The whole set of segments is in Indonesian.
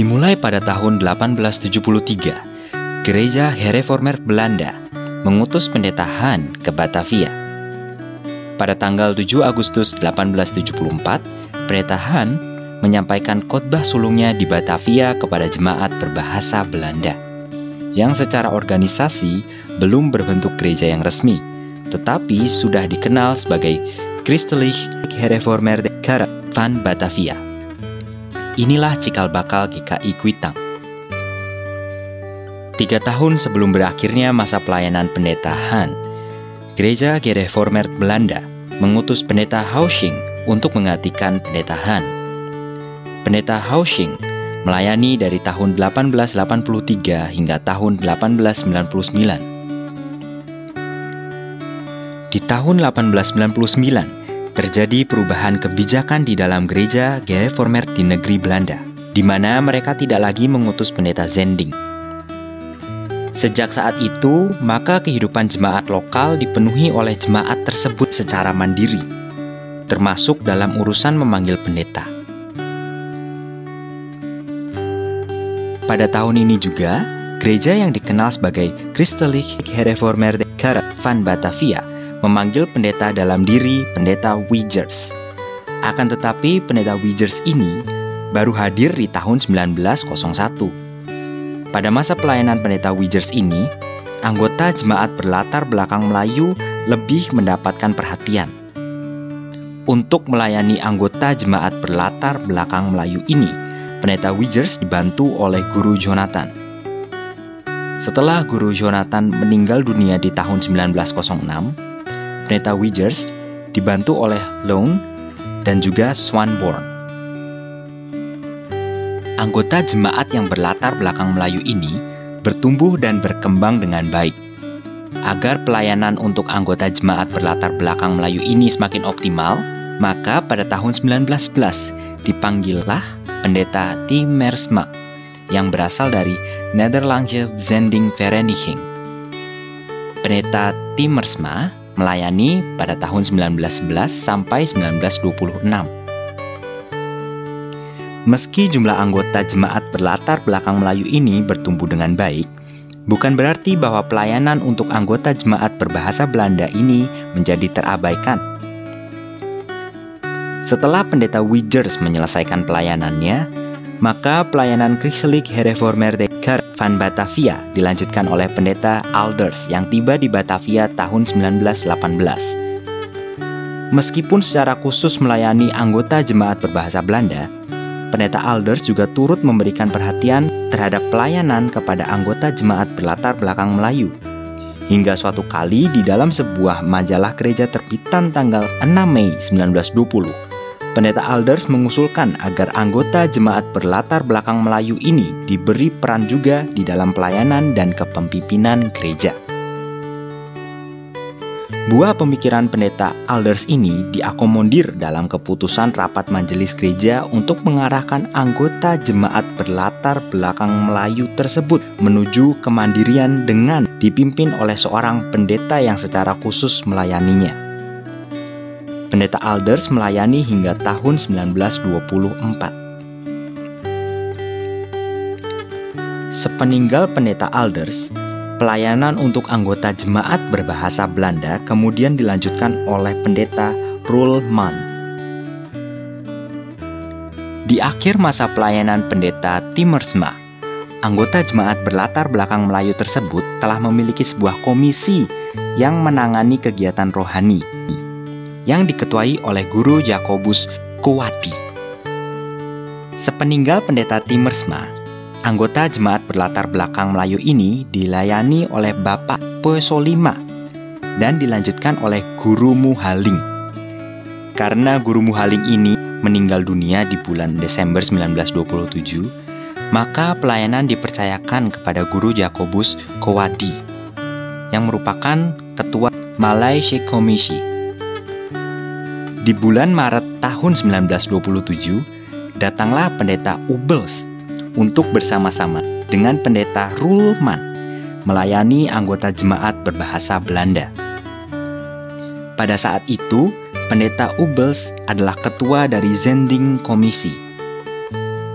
Dimulai pada tahun 1873, Gereja Hervormer Belanda mengutus pendeta Han ke Batavia. Pada tanggal 7 Agustus 1874, pendeta Han menyampaikan khotbah sulungnya di Batavia kepada jemaat berbahasa Belanda, yang secara organisasi belum berbentuk gereja yang resmi, tetapi sudah dikenal sebagai Christelijke Hervormerde Kerk van Batavia. Inilah cikal bakal GKI Kuitang. 3 tahun sebelum berakhirnya masa pelayanan pendeta Han, Gereja Gereformerd Belanda mengutus pendeta Hausching untuk menggantikan pendeta Han. Pendeta Hausching melayani dari tahun 1883 hingga tahun 1899. Di tahun 1899, terjadi perubahan kebijakan di dalam gereja Gereformerd di negeri Belanda, di mana mereka tidak lagi mengutus pendeta zending. Sejak saat itu, maka kehidupan jemaat lokal dipenuhi oleh jemaat tersebut secara mandiri, termasuk dalam urusan memanggil pendeta. Pada tahun ini juga, gereja yang dikenal sebagai Christelijke Hervormerde Kerk van Batavia memanggil pendeta dalam diri pendeta Wijers. Akan tetapi pendeta Wijers ini baru hadir di tahun 1901. Pada masa pelayanan pendeta Wijers ini, anggota jemaat berlatar belakang Melayu lebih mendapatkan perhatian. Untuk melayani anggota jemaat berlatar belakang Melayu ini, pendeta Wijers dibantu oleh Guru Jonathan. Setelah Guru Jonathan meninggal dunia di tahun 1906, pendeta Wijers dibantu oleh Lone dan juga Swanborn. Anggota jemaat yang berlatar belakang Melayu ini bertumbuh dan berkembang dengan baik. Agar pelayanan untuk anggota jemaat berlatar belakang Melayu ini semakin optimal, maka pada tahun 1911 dipanggillah pendeta Timmersma yang berasal dari Nederlandse Zending Vereniging. Pendeta Timmersma melayani pada tahun 1911 sampai 1926. Meski jumlah anggota jemaat berlatar belakang Melayu ini bertumbuh dengan baik, bukan berarti bahwa pelayanan untuk anggota jemaat berbahasa Belanda ini menjadi terabaikan. Setelah pendeta Wijers menyelesaikan pelayanannya, maka pelayanan Christelijke Hervormerde Kerk van Batavia dilanjutkan oleh pendeta Alders yang tiba di Batavia tahun 1918. Meskipun secara khusus melayani anggota jemaat berbahasa Belanda, pendeta Alders juga turut memberikan perhatian terhadap pelayanan kepada anggota jemaat berlatar belakang Melayu. Hingga suatu kali di dalam sebuah majalah gereja terbitan tanggal 6 Mei 1920, pendeta Alders mengusulkan agar anggota jemaat berlatar belakang Melayu ini diberi peran juga di dalam pelayanan dan kepemimpinan gereja. Buah pemikiran pendeta Alders ini diakomodir dalam keputusan rapat majelis gereja untuk mengarahkan anggota jemaat berlatar belakang Melayu tersebut menuju kemandirian dengan dipimpin oleh seorang pendeta yang secara khusus melayaninya. Pendeta Alders melayani hingga tahun 1924. Sepeninggal pendeta Alders, pelayanan untuk anggota jemaat berbahasa Belanda kemudian dilanjutkan oleh pendeta Roelman. Di akhir masa pelayanan pendeta Timmersma, anggota jemaat berlatar belakang Melayu tersebut telah memiliki sebuah komisi yang menangani kegiatan rohani, yang diketuai oleh Guru Jacobus Kowadi. Sepeninggal pendeta Timmersma, anggota jemaat berlatar belakang Melayu ini dilayani oleh Bapak Pesolima dan dilanjutkan oleh Guru Muhaling. Karena Guru Muhaling ini meninggal dunia di bulan Desember 1927, maka pelayanan dipercayakan kepada Guru Jacobus Kowadi yang merupakan Ketua Malaysia Komisi. Di bulan Maret tahun 1927, datanglah pendeta Ubels untuk bersama-sama dengan pendeta Roelman melayani anggota jemaat berbahasa Belanda. Pada saat itu, pendeta Ubels adalah ketua dari Zending Komisi.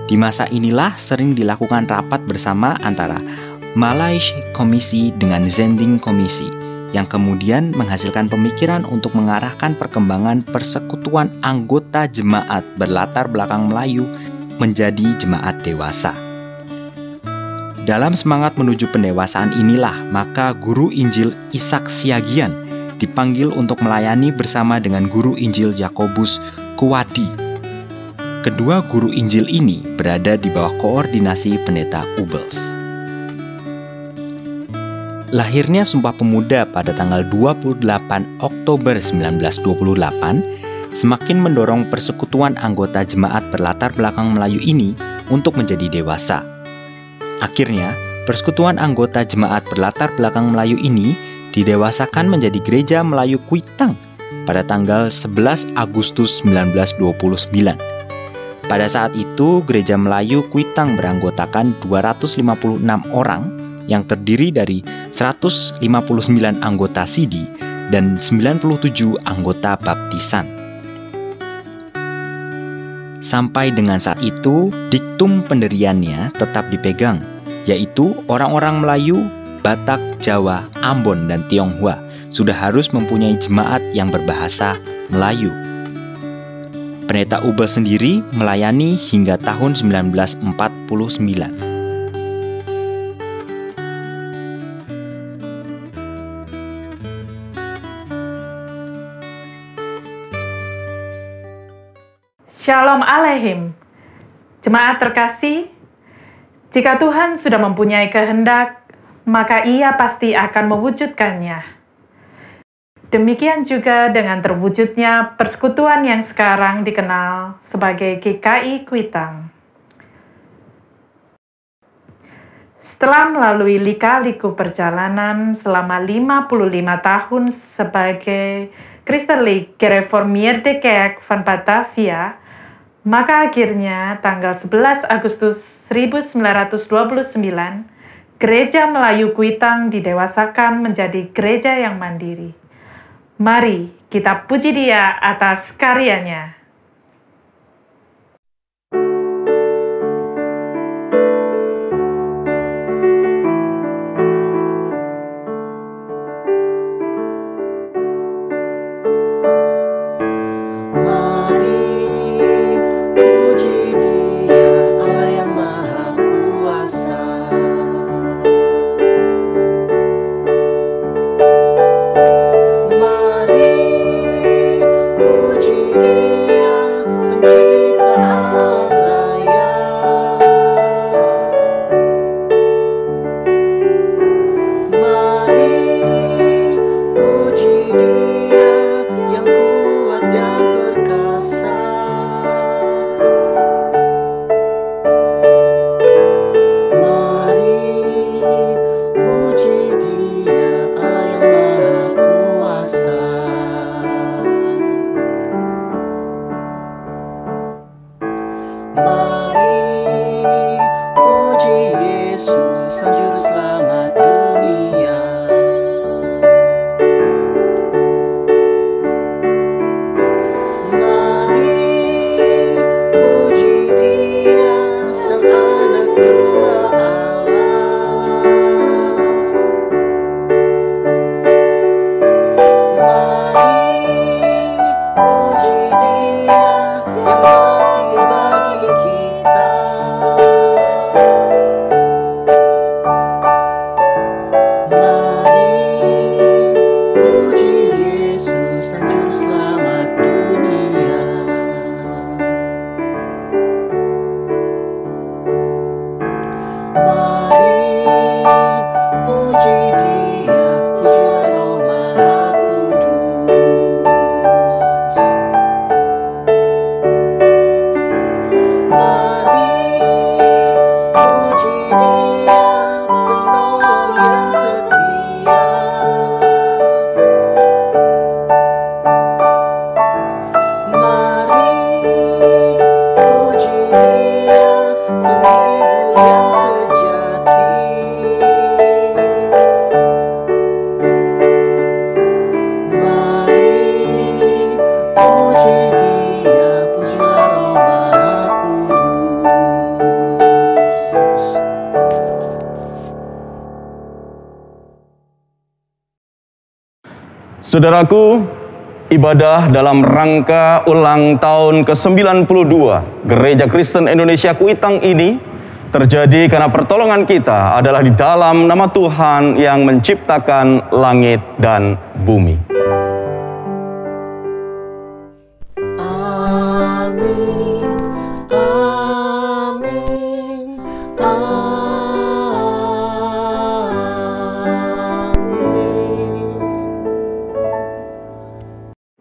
Di masa inilah sering dilakukan rapat bersama antara Malaysia Komisi dengan Zending Komisi, yang kemudian menghasilkan pemikiran untuk mengarahkan perkembangan persekutuan anggota jemaat berlatar belakang Melayu menjadi jemaat dewasa. Dalam semangat menuju pendewasaan inilah, maka guru Injil Ishak Siagian dipanggil untuk melayani bersama dengan guru Injil Yakobus Kuwadi. Kedua guru Injil ini berada di bawah koordinasi pendeta Ubels. Lahirnya Sumpah Pemuda pada tanggal 28 Oktober 1928 semakin mendorong persekutuan anggota jemaat berlatar belakang Melayu ini untuk menjadi dewasa. Akhirnya, persekutuan anggota jemaat berlatar belakang Melayu ini didewasakan menjadi Gereja Melayu Kuitang pada tanggal 11 Agustus 1929. Pada saat itu, Gereja Melayu Kuitang beranggotakan 256 orang yang terdiri dari 159 anggota Sidi dan 97 anggota baptisan. Sampai dengan saat itu, diktum pendiriannya tetap dipegang, yaitu orang-orang Melayu, Batak, Jawa, Ambon, dan Tionghoa sudah harus mempunyai jemaat yang berbahasa Melayu. Pendeta Ubel sendiri melayani hingga tahun 1949. Shalom Aleichem, jemaat terkasih. Jika Tuhan sudah mempunyai kehendak, maka Ia pasti akan mewujudkannya. Demikian juga dengan terwujudnya persekutuan yang sekarang dikenal sebagai GKI Kuitang. Setelah melalui lika-liku perjalanan selama 55 tahun sebagai Christelijk Gereformeerde Kerk van Batavia, maka akhirnya tanggal 11 Agustus 1929, Gereja Melayu Kuitang didewasakan menjadi gereja yang mandiri. Mari kita puji Dia atas karyanya. Puji Dia yang mati bagi kita. Saudaraku, ibadah dalam rangka ulang tahun ke-92 Gereja Kristen Indonesia Kuitang ini terjadi karena pertolongan kita adalah di dalam nama Tuhan yang menciptakan langit dan bumi. Amin, amin, amin.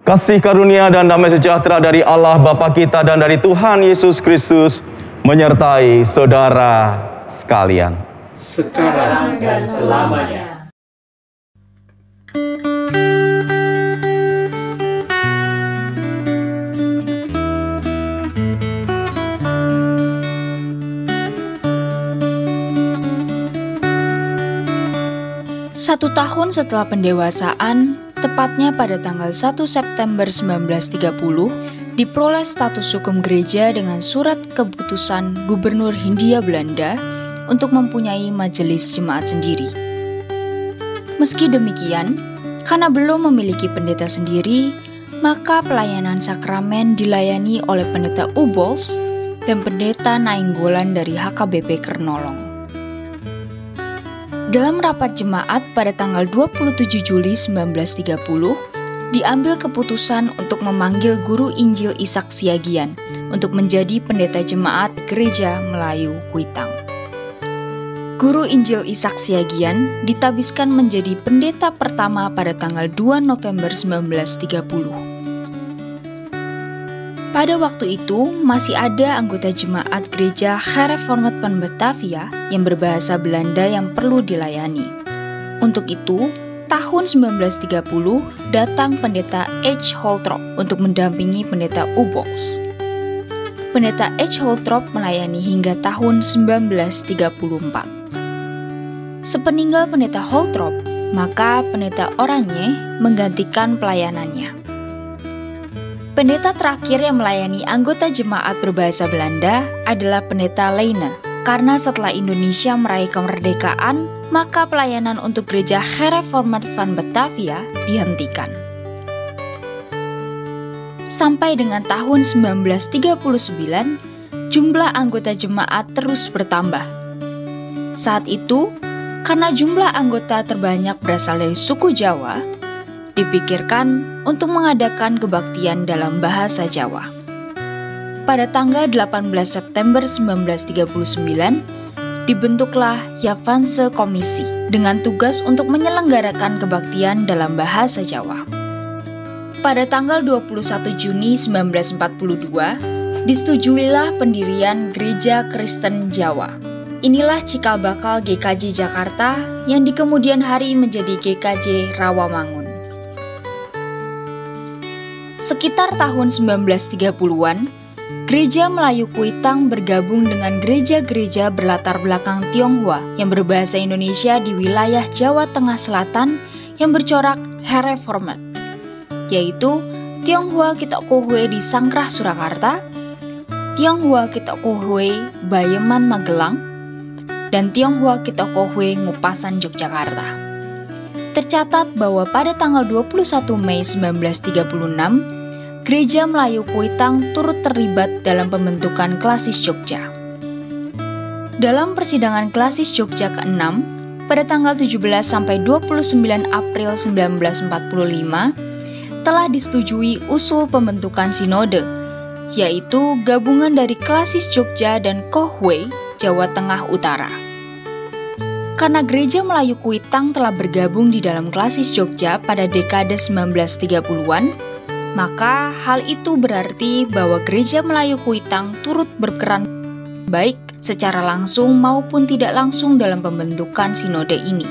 Kasih karunia dan damai sejahtera dari Allah Bapa kita dan dari Tuhan Yesus Kristus menyertai saudara sekalian. Sekarang dan selamanya. Satu tahun setelah pendewasaan, tepatnya pada tanggal 1 September 1930, diperoleh status hukum gereja dengan surat keputusan Gubernur Hindia Belanda untuk mempunyai majelis jemaat sendiri. Meski demikian, karena belum memiliki pendeta sendiri, maka pelayanan sakramen dilayani oleh pendeta Ubols dan pendeta Nainggolan dari HKBP Kernolong. Dalam rapat jemaat pada tanggal 27 Juli 1930, diambil keputusan untuk memanggil Guru Injil Ishak Siagian untuk menjadi pendeta jemaat Gereja Melayu Kuitang. Guru Injil Ishak Siagian ditabiskan menjadi pendeta pertama pada tanggal 2 November 1930. Pada waktu itu, masih ada anggota jemaat gereja Hervormed van Batavia yang berbahasa Belanda yang perlu dilayani. Untuk itu, tahun 1930 datang pendeta H. Holtrop untuk mendampingi pendeta Ubols. Pendeta H. Holtrop melayani hingga tahun 1934. Sepeninggal pendeta Holtrop, maka pendeta Oranje menggantikan pelayanannya. Pendeta terakhir yang melayani anggota jemaat berbahasa Belanda adalah pendeta Leine. Karena setelah Indonesia meraih kemerdekaan, maka pelayanan untuk gereja Hervormed van Batavia dihentikan. Sampai dengan tahun 1939, jumlah anggota jemaat terus bertambah. Saat itu, karena jumlah anggota terbanyak berasal dari suku Jawa, dipikirkan untuk mengadakan kebaktian dalam bahasa Jawa. Pada tanggal 18 September 1939, dibentuklah Javanse Komisi dengan tugas untuk menyelenggarakan kebaktian dalam bahasa Jawa. Pada tanggal 21 Juni 1942, disetujuilah pendirian Gereja Kristen Jawa. Inilah cikal bakal GKJ Jakarta yang di kemudian hari menjadi GKJ Rawamangun. Sekitar tahun 1930-an, Gereja Melayu Kuitang bergabung dengan gereja-gereja berlatar belakang Tionghoa yang berbahasa Indonesia di wilayah Jawa Tengah Selatan yang bercorak Herformed, yaitu Tionghoa Kitokohwe di Sangkrah Surakarta, Tionghoa Kitokohwe Bayeman Magelang, dan Tionghoa Kitokohwe Ngupasan Yogyakarta. Tercatat bahwa pada tanggal 21 Mei 1936, Gereja Melayu Kuitang turut terlibat dalam pembentukan Klasis Jogja. Dalam persidangan Klasis Jogja ke-6, pada tanggal 17 sampai 29 April 1945, telah disetujui usul pembentukan sinode, yaitu gabungan dari Klasis Jogja dan Kohwe, Jawa Tengah Utara. Karena Gereja Melayu Kuitang telah bergabung di dalam Klasis Jogja pada dekade 1930-an, maka hal itu berarti bahwa Gereja Melayu Kuitang turut berperan baik secara langsung maupun tidak langsung dalam pembentukan sinode ini.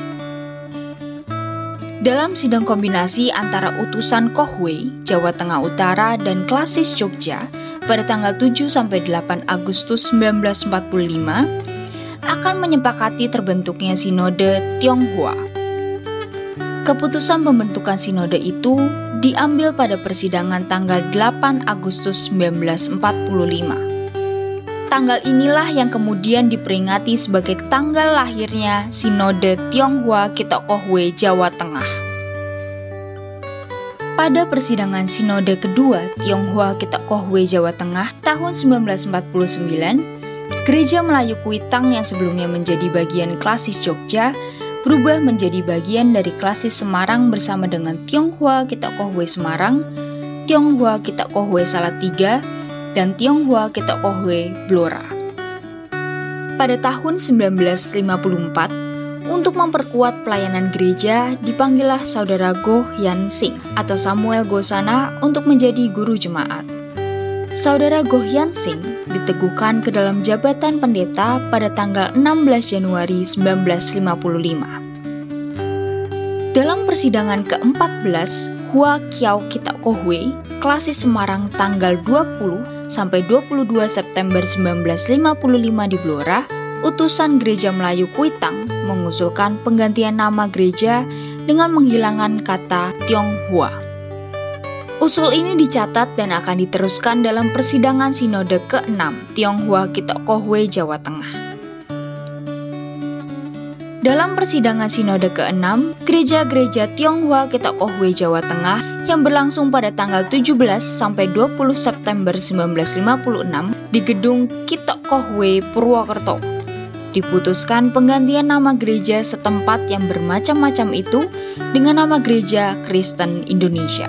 Dalam sidang kombinasi antara utusan Kohwe, Jawa Tengah Utara dan Klasis Jogja pada tanggal 7-8 Agustus 1945, akan menyepakati terbentuknya Sinode Tionghoa. Keputusan pembentukan sinode itu diambil pada persidangan tanggal 8 Agustus 1945. Tanggal inilah yang kemudian diperingati sebagai tanggal lahirnya Sinode Tionghoa Kitokohwe Jawa Tengah. Pada persidangan Sinode kedua Tionghoa Kitok Kohwe Jawa Tengah tahun 1949, Gereja Melayu Kuitang yang sebelumnya menjadi bagian Klasis Jogja berubah menjadi bagian dari Klasis Semarang bersama dengan Tionghoa Kitok Kohwe Semarang, Tionghoa Kitok Kohwe Salatiga, dan Tionghoa Kitok Kohwe Blora. Pada tahun 1954, untuk memperkuat pelayanan gereja, dipanggillah Saudara Goh Yan Sing atau Samuel Gosana untuk menjadi guru jemaat. Saudara Goh Yan Sing diteguhkan ke dalam jabatan pendeta pada tanggal 16 Januari 1955. Dalam persidangan ke-14, Hua Kiau Kitok Kohwe, Klasis Semarang tanggal 20 sampai 22 September 1955 di Blora, utusan Gereja Melayu Kuitang mengusulkan penggantian nama gereja dengan menghilangkan kata Tionghoa. Usul ini dicatat dan akan diteruskan dalam persidangan Sinode ke-6 Tionghoa Kitok Kohwe Jawa Tengah. Dalam persidangan Sinode ke-6, gereja-gereja Tionghoa Kitok Kohwe Jawa Tengah yang berlangsung pada tanggal 17 sampai 20 September 1956 di gedung Kitok Kohwe Purwokerto, diputuskan penggantian nama gereja setempat yang bermacam-macam itu dengan nama Gereja Kristen Indonesia.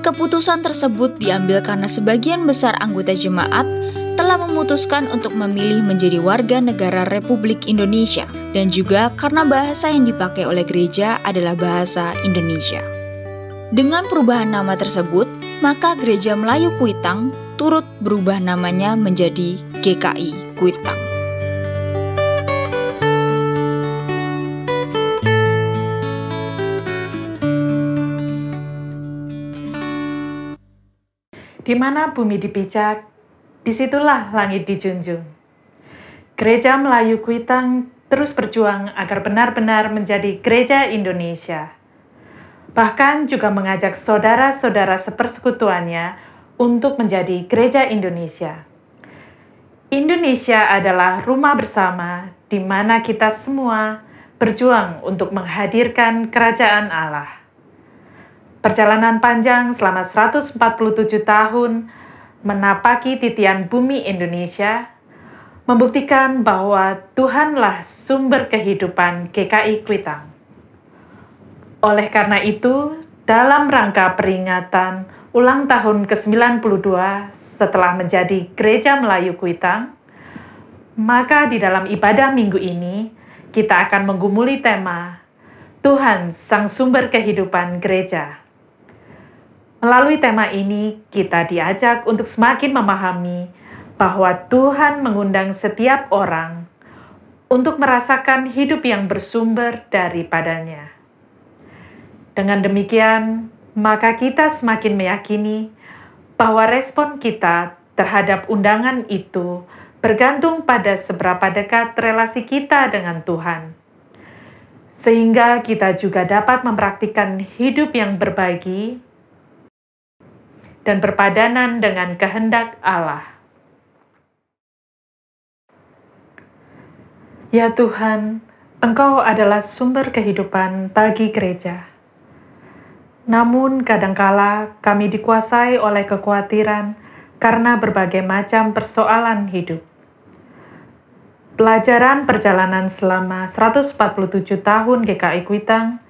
Keputusan tersebut diambil karena sebagian besar anggota jemaat telah memutuskan untuk memilih menjadi warga negara Republik Indonesia dan juga karena bahasa yang dipakai oleh gereja adalah bahasa Indonesia. Dengan perubahan nama tersebut, maka Gereja Melayu Kuitang turut berubah namanya menjadi GKI Kuitang. Di mana bumi dipijak, disitulah langit dijunjung. Gereja Melayu Kuitang terus berjuang agar benar-benar menjadi gereja Indonesia. Bahkan juga mengajak saudara-saudara sepersekutuannya untuk menjadi gereja Indonesia. Indonesia adalah rumah bersama di mana kita semua berjuang untuk menghadirkan kerajaan Allah. Perjalanan panjang selama 147 tahun menapaki titian bumi Indonesia membuktikan bahwa Tuhanlah sumber kehidupan GKI Kuitang. Oleh karena itu, dalam rangka peringatan ulang tahun ke-92 setelah menjadi Gereja Melayu Kuitang, maka di dalam ibadah minggu ini kita akan menggumuli tema Tuhan Sang Sumber Kehidupan Gereja. Melalui tema ini, kita diajak untuk semakin memahami bahwa Tuhan mengundang setiap orang untuk merasakan hidup yang bersumber daripadanya. Dengan demikian, maka kita semakin meyakini bahwa respon kita terhadap undangan itu bergantung pada seberapa dekat relasi kita dengan Tuhan. Sehingga kita juga dapat mempraktikkan hidup yang berbagi dan berpadanan dengan kehendak Allah. Ya Tuhan, Engkau adalah sumber kehidupan bagi gereja. Namun kadangkala kami dikuasai oleh kekhawatiran karena berbagai macam persoalan hidup. Pelajaran perjalanan selama 147 tahun GKI Kuitang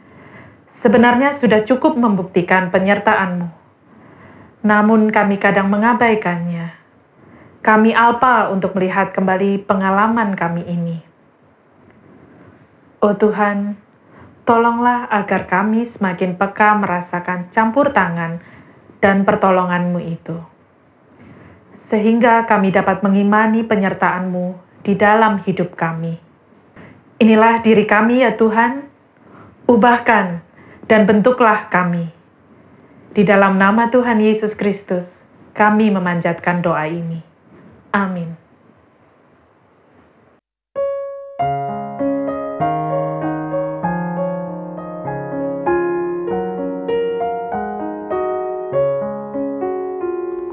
sebenarnya sudah cukup membuktikan penyertaan-Mu. Namun kami kadang mengabaikannya. Kami alpa untuk melihat kembali pengalaman kami ini. Oh Tuhan, tolonglah agar kami semakin peka merasakan campur tangan dan pertolongan-Mu itu. Sehingga kami dapat mengimani penyertaan-Mu di dalam hidup kami. Inilah diri kami ya Tuhan, ubahkan dan bentuklah kami. Di dalam nama Tuhan Yesus Kristus, kami memanjatkan doa ini. Amin.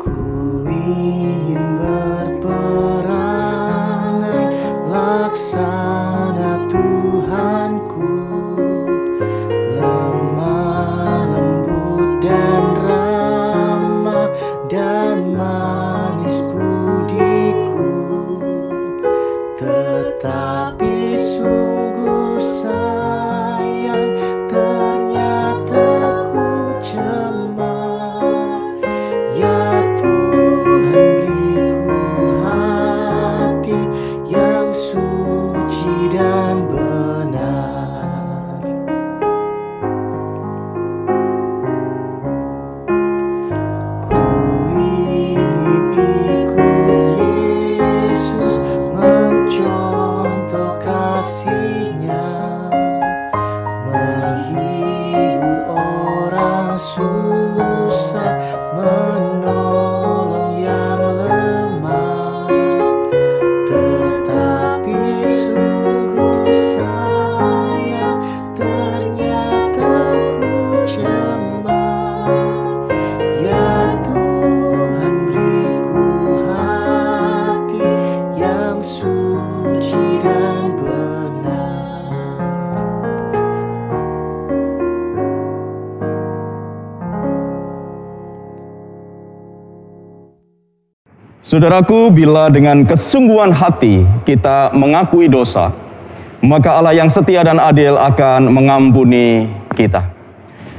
Ku ingin berperangai laksana Tuhanku, lemah lembut dan Saudaraku, bila dengan kesungguhan hati kita mengakui dosa, maka Allah yang setia dan adil akan mengampuni kita.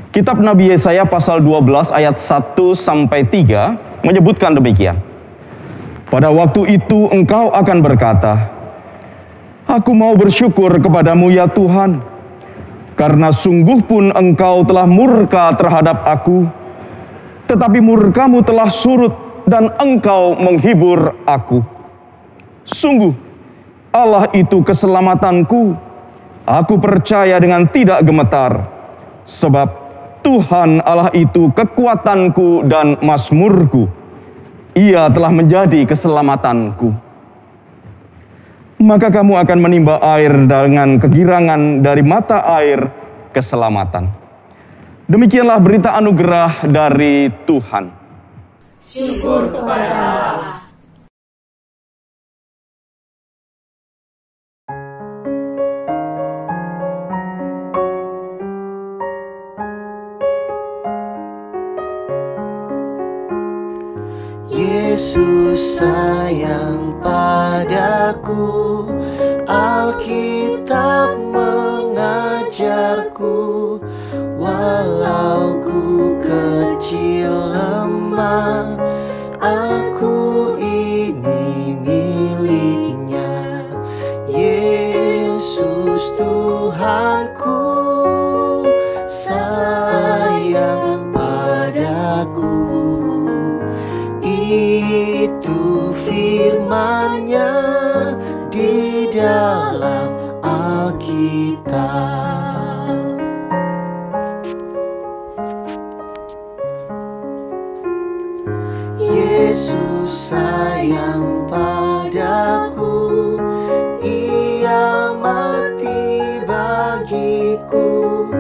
Kitab Nabi Yesaya pasal 12 ayat 1-3 menyebutkan demikian. Pada waktu itu engkau akan berkata, Aku mau bersyukur kepadamu ya Tuhan, karena sungguh pun engkau telah murka terhadap aku, tetapi murkamu telah surut dan engkau menghibur aku. Sungguh, Allah itu keselamatanku. Aku percaya dengan tidak gemetar, sebab Tuhan Allah itu kekuatanku dan mazmurku. Ia telah menjadi keselamatanku. Maka kamu akan menimba air dengan kegirangan dari mata air keselamatan. Demikianlah berita anugerah dari Tuhan. Syukur kepada Allah. Yesus sayang padaku, Alkitab mengajarku, walau ku kecil lemah, aku ini miliknya. Yesus Tuhanku sayang padaku. Itu firman-Nya di dalam Alkitab. Yesus sayang padaku, Ia mati bagiku,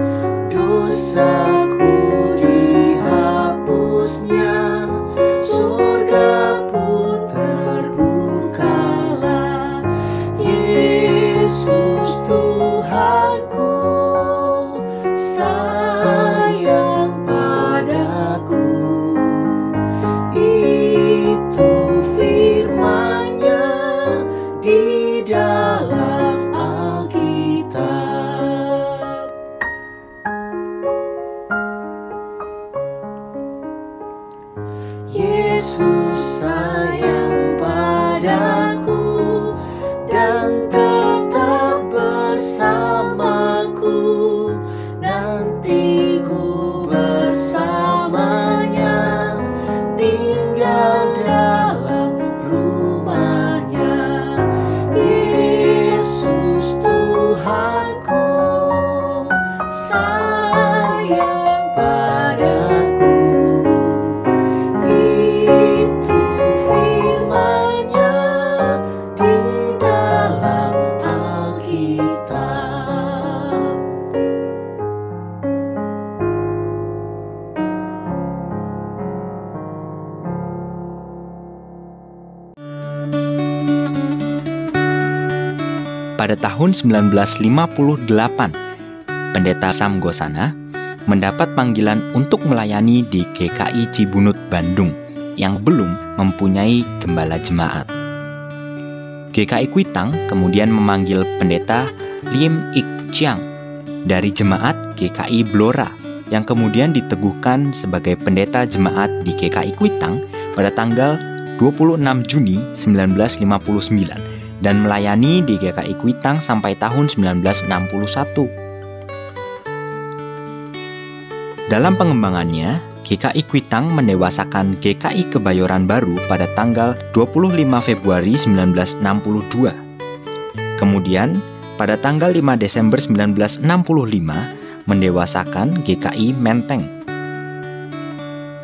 dosaku dihapusnya, surga pun terbukalah. Yesus Tuhanku sayang padaku. Itu firman-Nya di dalam Alkitab. Yesus sayang padaku dan tetap bersamaku, nanti ku bersamanya, tinggal dalam rumah-Nya. Yesus Tuhanku sayang padaku. Itu firman-Nya di dalam Alkitab. Pada tahun 1958, Pendeta Sam Gosana mendapat panggilan untuk melayani di GKI Cibunut, Bandung yang belum mempunyai gembala jemaat. GKI Kuitang kemudian memanggil Pendeta Lim Ik Chiang dari jemaat GKI Blora yang kemudian diteguhkan sebagai pendeta jemaat di GKI Kuitang pada tanggal 26 Juni 1959 dan melayani di GKI Kuitang sampai tahun 1961. Dalam pengembangannya, GKI Kuitang mendewasakan GKI Kebayoran Baru pada tanggal 25 Februari 1962. Kemudian, pada tanggal 5 Desember 1965, mendewasakan GKI Menteng.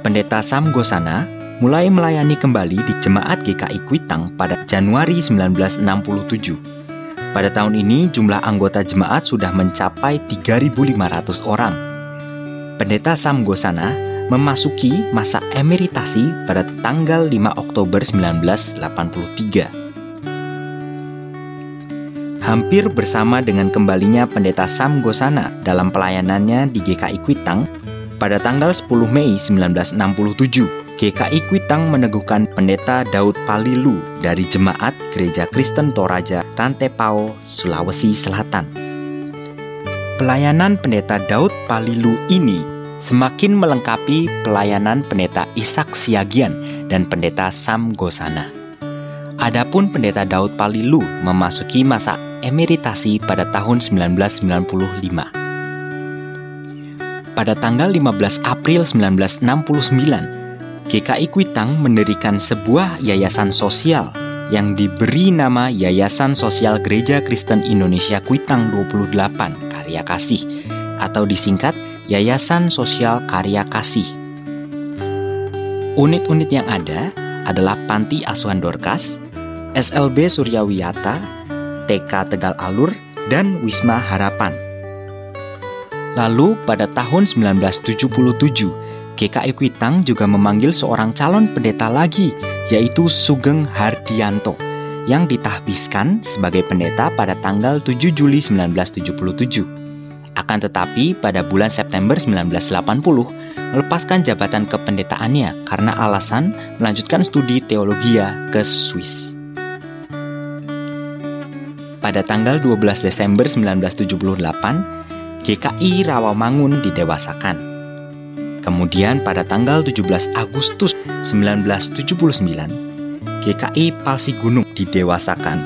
Pendeta Sam Gosana mulai melayani kembali di Jemaat GKI Kuitang pada Januari 1967. Pada tahun ini jumlah anggota jemaat sudah mencapai 3.500 orang. Pendeta Sam Gosana memasuki masa emeritasi pada tanggal 5 Oktober 1983. Hampir bersama dengan kembalinya Pendeta Sam Gosana dalam pelayanannya di GKI Kuitang pada tanggal 10 Mei 1967. GKI Kuitang meneguhkan Pendeta Daud Palilu dari Jemaat Gereja Kristen Toraja, Rantepao, Sulawesi Selatan. Pelayanan Pendeta Daud Palilu ini semakin melengkapi pelayanan Pendeta Ishak Siagian dan Pendeta Sam Gosana. Adapun Pendeta Daud Palilu memasuki masa emeritasi pada tahun 1995. Pada tanggal 15 April 1969, GKI Kuitang mendirikan sebuah yayasan sosial yang diberi nama Yayasan Sosial Gereja Kristen Indonesia Kuitang 28 Karya Kasih atau disingkat Yayasan Sosial Karya Kasih. Unit-unit yang ada adalah Panti Asuhan Dorcas, SLB Suryawiyata, TK Tegal Alur, dan Wisma Harapan. Lalu pada tahun 1977, GKI Kuitang juga memanggil seorang calon pendeta lagi, yaitu Sugeng Hardianto, yang ditahbiskan sebagai pendeta pada tanggal 7 Juli 1977. Akan tetapi pada bulan September 1980, melepaskan jabatan kependetaannya karena alasan melanjutkan studi teologia ke Swiss. Pada tanggal 12 Desember 1978, GKI Rawamangun didewasakan. Kemudian pada tanggal 17 Agustus 1979, GKI Palsi Gunung didewasakan.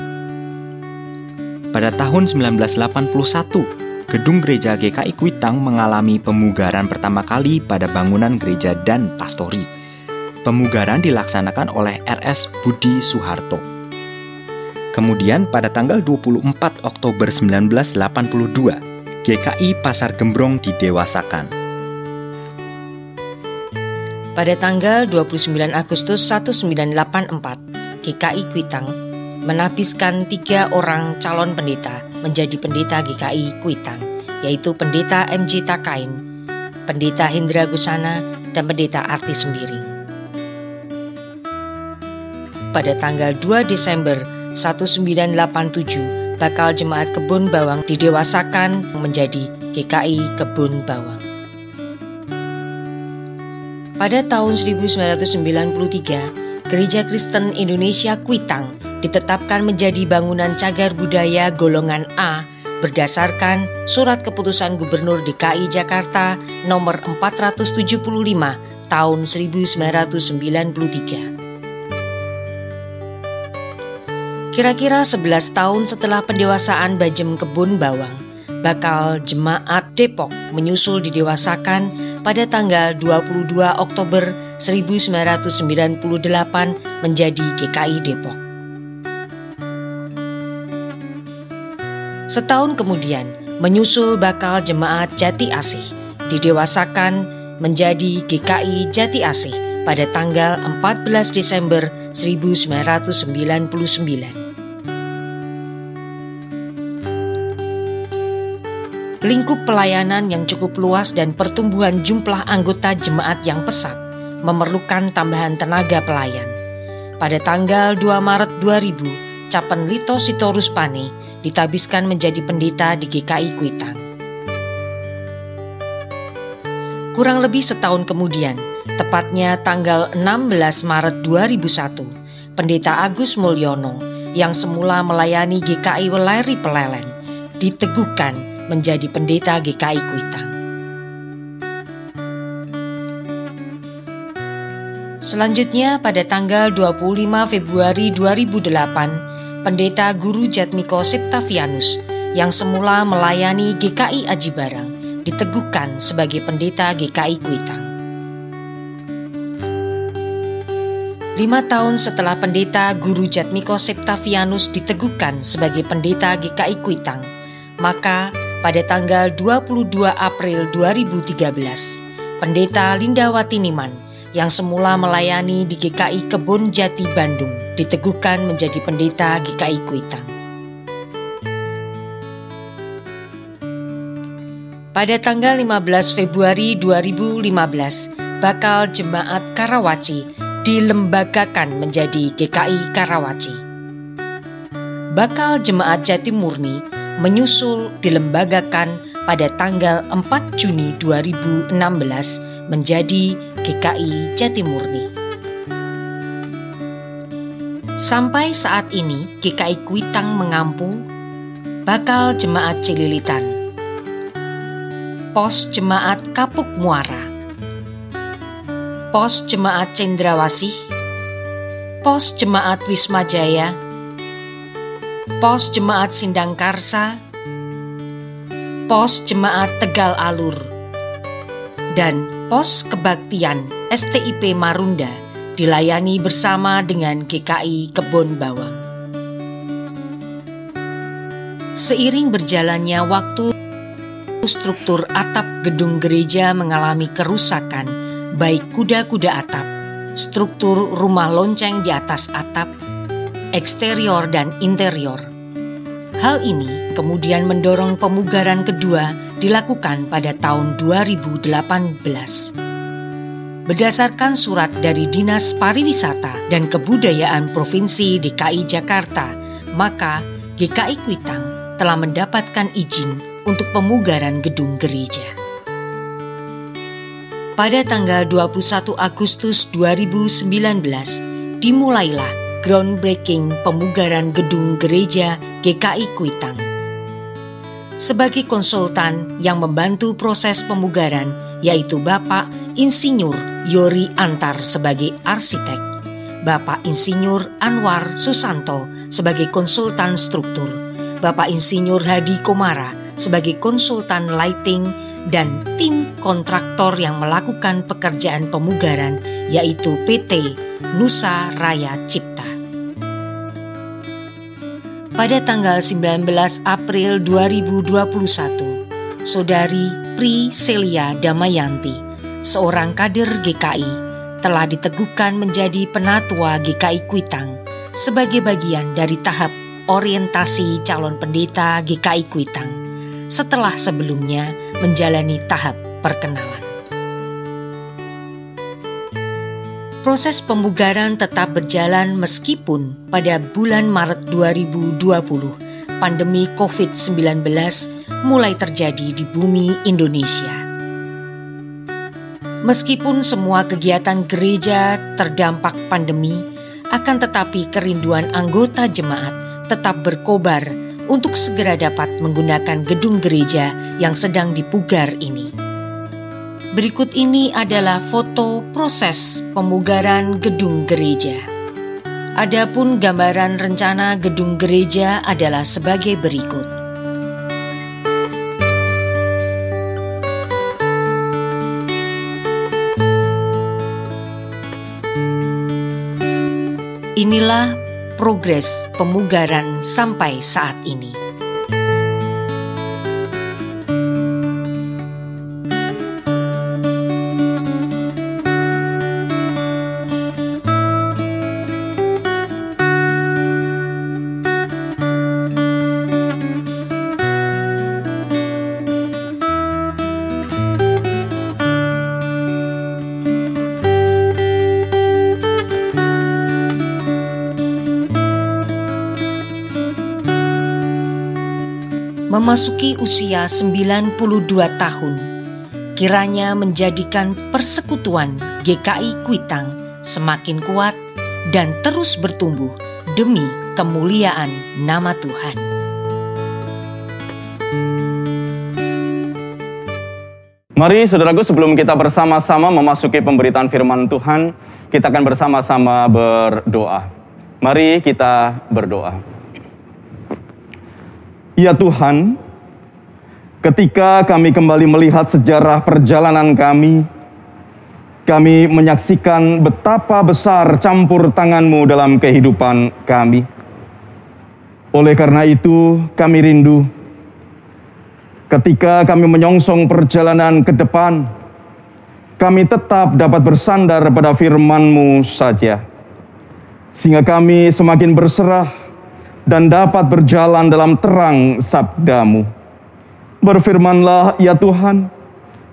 Pada tahun 1981, gedung gereja GKI Kuitang mengalami pemugaran pertama kali pada bangunan gereja dan pastori. Pemugaran dilaksanakan oleh RS Budi Soeharto. Kemudian pada tanggal 24 Oktober 1982, GKI Pasar Gembrong didewasakan. Pada tanggal 29 Agustus 1984, GKI Kuitang menahbiskan 3 orang calon pendeta menjadi pendeta GKI Kuitang, yaitu Pendeta MJ Takain, Pendeta Hendra Gusana, dan Pendeta Arti Sembiring. Pada tanggal 2 Desember 1987, bakal Jemaat Kebun Bawang didewasakan menjadi GKI Kebun Bawang. Pada tahun 1993, Gereja Kristen Indonesia Kuitang ditetapkan menjadi bangunan cagar budaya golongan A berdasarkan Surat Keputusan Gubernur DKI Jakarta nomor 475 tahun 1993. Kira-kira 11 tahun setelah pendewasaan Bajem Kebun Bawang, bakal Jemaat Depok menyusul didewasakan pada tanggal 22 Oktober 1998 menjadi GKI Depok. Setahun kemudian, menyusul bakal Jemaat Jati Asih didewasakan menjadi GKI Jati Asih pada tanggal 14 Desember 1999. Lingkup pelayanan yang cukup luas dan pertumbuhan jumlah anggota jemaat yang pesat memerlukan tambahan tenaga pelayan. Pada tanggal 2 Maret 2000, Capen Lito Sitorus Pane ditabiskan menjadi pendeta di GKI Kuitang. Kurang lebih setahun kemudian, tepatnya tanggal 16 Maret 2001, Pendeta Agus Mulyono yang semula melayani GKI Weleri Pelelen diteguhkan menjadi pendeta GKI Kuitang. Selanjutnya pada tanggal 25 Februari 2008, Pendeta Guru Jatmiko Septavianus yang semula melayani GKI Aji Barang diteguhkan sebagai pendeta GKI Kuitang. 5 tahun setelah Pendeta Guru Jatmiko Septavianus diteguhkan sebagai pendeta GKI Kuitang, maka pada tanggal 22 April 2013, Pendeta Lindawati Niman yang semula melayani di GKI Kebon Jati Bandung diteguhkan menjadi pendeta GKI Kuitang. Pada tanggal 15 Februari 2015, bakal Jemaat Karawaci dilembagakan menjadi GKI Karawaci. Bakal Jemaat Jatimurni menyusul dilembagakan pada tanggal 4 Juni 2016 menjadi GKI Jatimurni. Sampai saat ini GKI Kuitang mengampu bakal jemaat Cililitan, pos jemaat Kapuk Muara, pos jemaat Cendrawasih, pos jemaat Wisma Jaya, pos jemaat Sindang Karsa, pos jemaat Tegal Alur, dan pos kebaktian STIP Marunda dilayani bersama dengan GKI Kebon Bawang. Seiring berjalannya waktu, struktur atap gedung gereja mengalami kerusakan, baik kuda-kuda atap, struktur rumah lonceng di atas atap, eksterior dan interior. Hal ini kemudian mendorong pemugaran kedua dilakukan pada tahun 2018. Berdasarkan surat dari Dinas Pariwisata dan Kebudayaan Provinsi DKI Jakarta, maka GKI Kuitang telah mendapatkan izin untuk pemugaran gedung gereja. Pada tanggal 21 Agustus 2019, dimulailah groundbreaking pemugaran gedung gereja GKI Kuitang. Sebagai konsultan yang membantu proses pemugaran, yaitu Bapak Insinyur Yori Antar sebagai arsitek, Bapak Insinyur Anwar Susanto sebagai konsultan struktur, Bapak Insinyur Hadi Komara sebagai konsultan lighting, dan tim kontraktor yang melakukan pekerjaan pemugaran, yaitu PT Nusa Raya Cipta. Pada tanggal 19 April 2021, Saudari Pri Celia Damayanti, seorang kader GKI, telah diteguhkan menjadi penatua GKI Kuitang sebagai bagian dari tahap orientasi calon pendeta GKI Kuitang setelah sebelumnya menjalani tahap perkenalan. Proses pemugaran tetap berjalan meskipun pada bulan Maret 2020 pandemi COVID-19 mulai terjadi di bumi Indonesia. Meskipun semua kegiatan gereja terdampak pandemi, akan tetapi kerinduan anggota jemaat tetap berkobar untuk segera dapat menggunakan gedung gereja yang sedang dipugar ini. Berikut ini adalah foto proses pemugaran gedung gereja. Adapun gambaran rencana gedung gereja adalah sebagai berikut. Inilah progres pemugaran sampai saat ini. Memasuki usia 92 tahun, kiranya menjadikan persekutuan GKI Kuitang semakin kuat dan terus bertumbuh demi kemuliaan nama Tuhan. Mari saudaraku, sebelum kita bersama-sama memasuki pemberitaan firman Tuhan, kita akan bersama-sama berdoa. Mari kita berdoa. Ya Tuhan, ketika kami kembali melihat sejarah perjalanan kami menyaksikan betapa besar campur tangan-Mu dalam kehidupan kami. Oleh karena itu, kami rindu ketika kami menyongsong perjalanan ke depan, kami tetap dapat bersandar pada firman-Mu saja, sehingga kami semakin berserah dan dapat berjalan dalam terang sabda-Mu. Berfirmanlah ya Tuhan,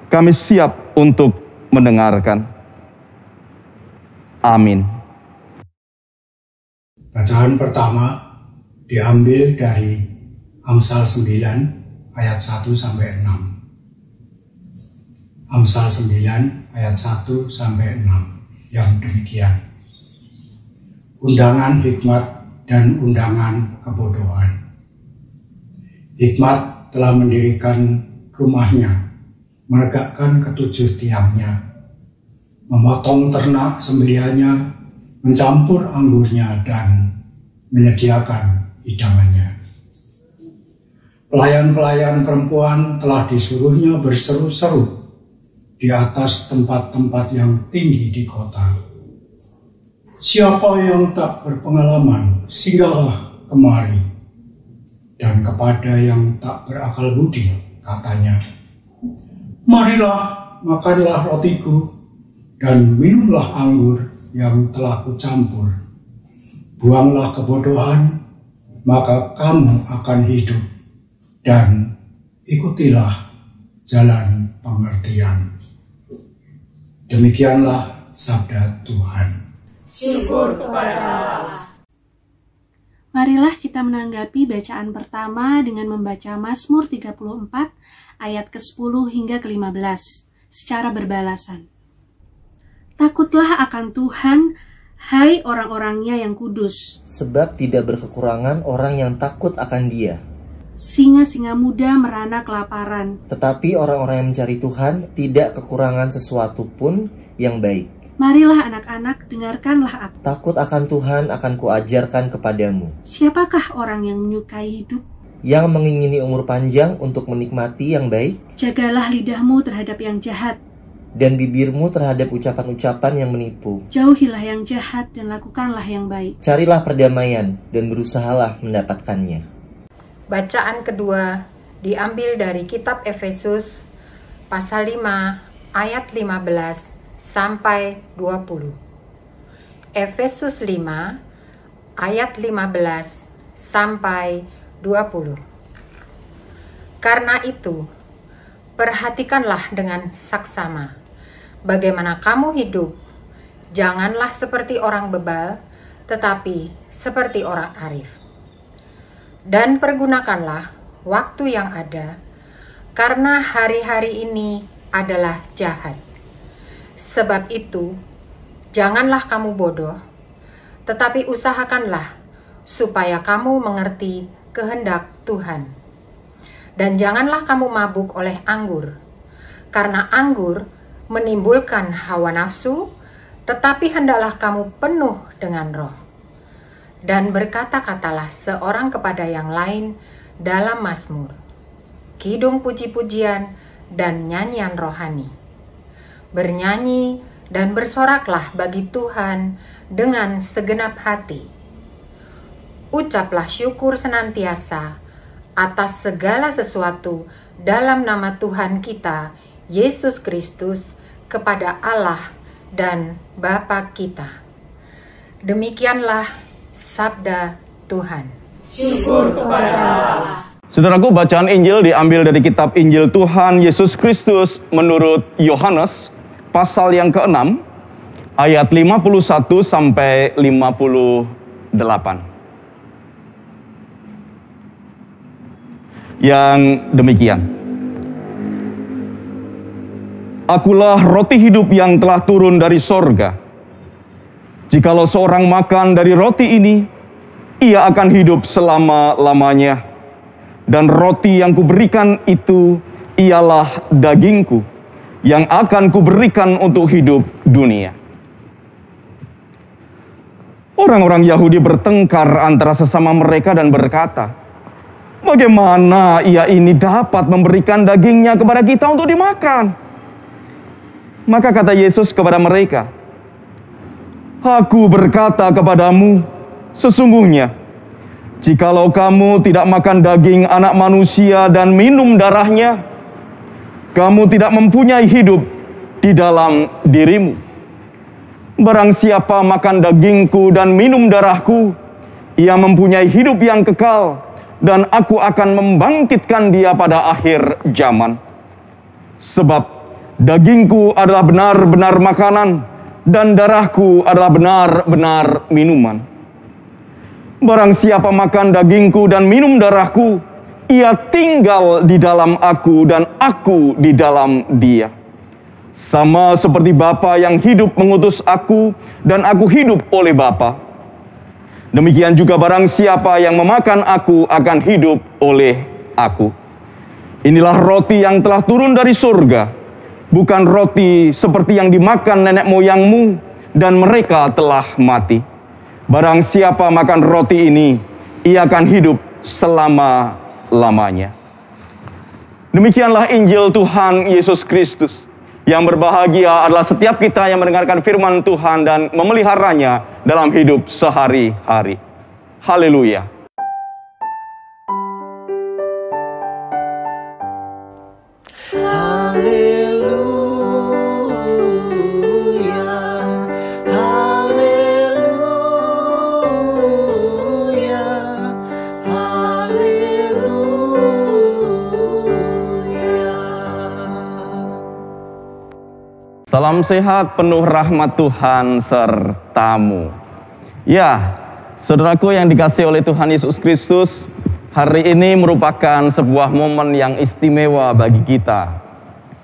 kami siap untuk mendengarkan. Amin. Bacaan pertama diambil dari Amsal 9 ayat 1 sampai 6. Amsal 9 ayat 1 sampai 6 yang demikian. undangan hikmat dan undangan kebodohan. Hikmat telah mendirikan rumahnya, menegakkan ketujuh tiangnya, memotong ternak sembelihannya, mencampur anggurnya, dan menyediakan hidangannya. Pelayan-pelayan perempuan telah disuruhnya berseru-seru di atas tempat-tempat yang tinggi di kota. Siapa yang tak berpengalaman, singgahlah kemari. Dan kepada yang tak berakal budi, katanya, marilah, makanlah rotiku, dan minumlah anggur yang telah kucampur. Buanglah kebodohan, maka kamu akan hidup, dan ikutilah jalan pengertian. Demikianlah sabda Tuhan. Syukur kepada Allah. Marilah kita menanggapi bacaan pertama dengan membaca Mazmur 34 ayat ke-10 hingga ke-15 secara berbalasan. Takutlah akan Tuhan, hai orang-orangnya yang kudus. Sebab tidak berkekurangan orang yang takut akan Dia. Singa-singa muda merana kelaparan. Tetapi orang-orang yang mencari Tuhan tidak kekurangan sesuatu pun yang baik. Marilah anak-anak, dengarkanlah aku. Takut akan Tuhan akan kuajarkan kepadamu. Siapakah orang yang menyukai hidup? Yang mengingini umur panjang untuk menikmati yang baik. Jagalah lidahmu terhadap yang jahat. Dan bibirmu terhadap ucapan-ucapan yang menipu. Jauhilah yang jahat dan lakukanlah yang baik. Carilah perdamaian dan berusahalah mendapatkannya. Bacaan kedua diambil dari kitab Efesus pasal 5 ayat 15 sampai 20. Efesus 5 ayat 15 sampai 20. Karena itu, perhatikanlah dengan saksama bagaimana kamu hidup. Janganlah seperti orang bebal, tetapi seperti orang arif. Dan pergunakanlah waktu yang ada, karena hari-hari ini adalah jahat. Sebab itu, janganlah kamu bodoh, tetapi usahakanlah supaya kamu mengerti kehendak Tuhan. Dan janganlah kamu mabuk oleh anggur, karena anggur menimbulkan hawa nafsu, tetapi hendaklah kamu penuh dengan Roh. Dan berkata-katalah seorang kepada yang lain dalam mazmur, kidung puji-pujian, dan nyanyian rohani. Bernyanyi dan bersoraklah bagi Tuhan dengan segenap hati. Ucaplah syukur senantiasa atas segala sesuatu dalam nama Tuhan kita, Yesus Kristus, kepada Allah dan Bapa kita. Demikianlah sabda Tuhan. Syukur kepada Allah. Saudaraku, bacaan Injil diambil dari kitab Injil Tuhan Yesus Kristus menurut Yohanes pasal yang ke-6 ayat 51 sampai 58. Yang demikian. Akulah roti hidup yang telah turun dari sorga. Jikalau seorang makan dari roti ini, ia akan hidup selama-lamanya. Dan roti yang kuberikan itu ialah dagingku, yang akan kuberikan untuk hidup dunia. Orang-orang Yahudi bertengkar antara sesama mereka dan berkata, bagaimana ia ini dapat memberikan dagingnya kepada kita untuk dimakan? Maka kata Yesus kepada mereka, Aku berkata kepadamu, sesungguhnya, jikalau kamu tidak makan daging anak manusia dan minum darahnya, kamu tidak mempunyai hidup di dalam dirimu. Barang siapa makan dagingku dan minum darahku, ia mempunyai hidup yang kekal, dan aku akan membangkitkan dia pada akhir zaman. Sebab dagingku adalah benar-benar makanan, dan darahku adalah benar-benar minuman. Barang siapa makan dagingku dan minum darahku, ia tinggal di dalam aku dan aku di dalam dia. Sama seperti Bapa yang hidup mengutus aku dan aku hidup oleh Bapa. Demikian juga barang siapa yang memakan aku akan hidup oleh aku. Inilah roti yang telah turun dari surga, bukan roti seperti yang dimakan nenek moyangmu dan mereka telah mati. Barang siapa makan roti ini, ia akan hidup selama-lamanya. Demikianlah Injil Tuhan Yesus Kristus. Yang berbahagia adalah setiap kita yang mendengarkan firman Tuhan dan memeliharanya dalam hidup sehari-hari. Haleluya. Salam sehat, penuh rahmat Tuhan sertamu. Ya, saudaraku yang dikasihi oleh Tuhan Yesus Kristus, hari ini merupakan sebuah momen yang istimewa bagi kita.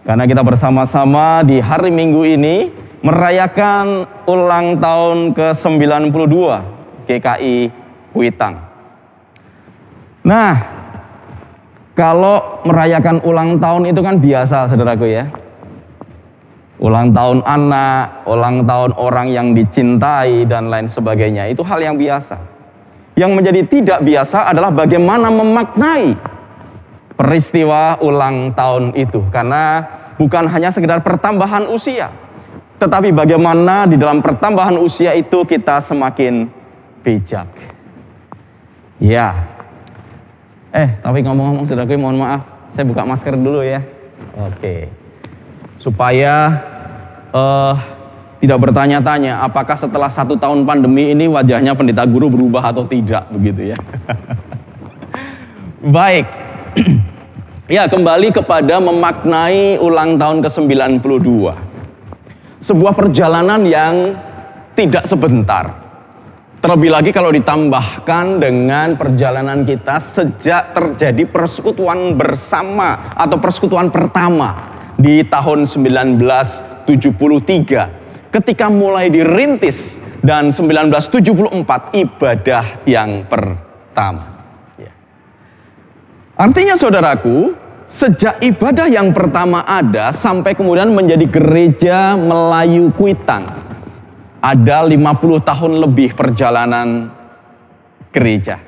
Karena kita bersama-sama di hari Minggu ini merayakan ulang tahun ke-92 GKI Kuitang. Nah, kalau merayakan ulang tahun itu kan biasa, saudaraku ya. Ulang tahun anak, ulang tahun orang yang dicintai, dan lain sebagainya. Itu hal yang biasa. Yang menjadi tidak biasa adalah bagaimana memaknai peristiwa ulang tahun itu. Karena bukan hanya sekedar pertambahan usia, tetapi bagaimana di dalam pertambahan usia itu kita semakin bijak. Ya. Tapi ngomong-ngomong, saudaraku, mohon maaf. Saya buka masker dulu ya. Oke. Supaya tidak bertanya-tanya apakah setelah 1 tahun pandemi ini wajahnya pendeta guru berubah atau tidak, begitu ya. Baik. Ya, kembali kepada memaknai ulang tahun ke-92. Sebuah perjalanan yang tidak sebentar. Terlebih lagi kalau ditambahkan dengan perjalanan kita sejak terjadi persekutuan bersama atau persekutuan pertama di tahun 1973 ketika mulai dirintis, dan 1974 ibadah yang pertama. Artinya saudaraku, sejak ibadah yang pertama ada sampai kemudian menjadi Gereja Melayu Kuitang, ada 50 tahun lebih perjalanan gereja.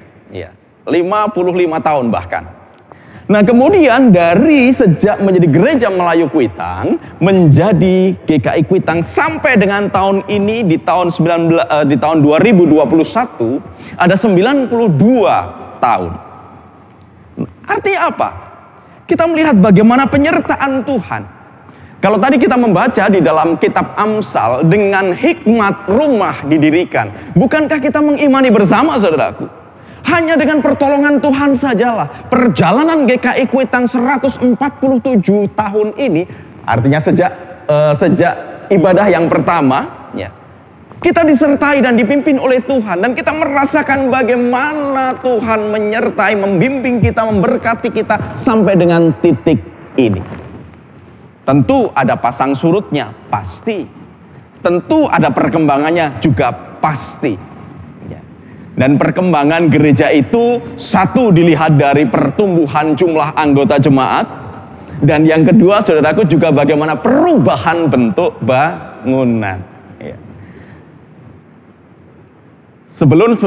55 tahun bahkan. Nah, kemudian dari sejak menjadi Gereja Melayu Kuitang menjadi GKI Kuitang sampai dengan tahun ini di tahun 2021 ada 92 tahun. Artinya apa? Kita melihat bagaimana penyertaan Tuhan. Kalau tadi kita membaca di dalam kitab Amsal, dengan hikmat rumah didirikan. Bukankah kita mengimani bersama, saudaraku? Hanya dengan pertolongan Tuhan sajalah perjalanan GKI Kuitang 147 tahun ini, artinya sejak ibadah yang pertama, kita disertai dan dipimpin oleh Tuhan, dan kita merasakan bagaimana Tuhan menyertai, membimbing kita, memberkati kita sampai dengan titik ini. Tentu ada pasang surutnya, pasti. Tentu ada perkembangannya juga, pasti. Dan perkembangan gereja itu, satu, dilihat dari pertumbuhan jumlah anggota jemaat, dan yang kedua, saudaraku, juga bagaimana perubahan bentuk bangunan. Sebelum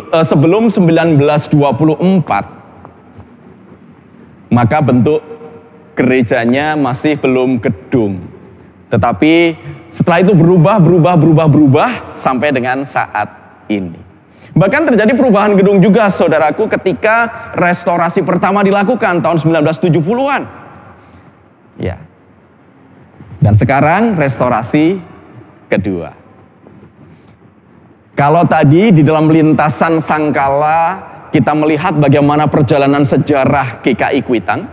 1924, maka bentuk gerejanya masih belum gedung. Tetapi setelah itu berubah sampai dengan saat ini. Bahkan terjadi perubahan gedung juga, saudaraku, ketika restorasi pertama dilakukan tahun 1970-an. Dan sekarang restorasi kedua. Kalau tadi di dalam lintasan sangkala kita melihat bagaimana perjalanan sejarah GKI Kuitang,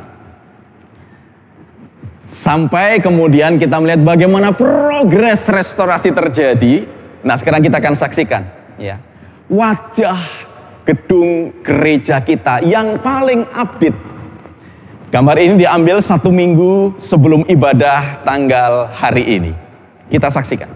sampai kemudian kita melihat bagaimana progres restorasi terjadi. Nah, sekarang kita akan saksikan wajah gedung gereja kita yang paling update. Gambar ini diambil 1 minggu sebelum ibadah tanggal hari ini. Kita saksikan.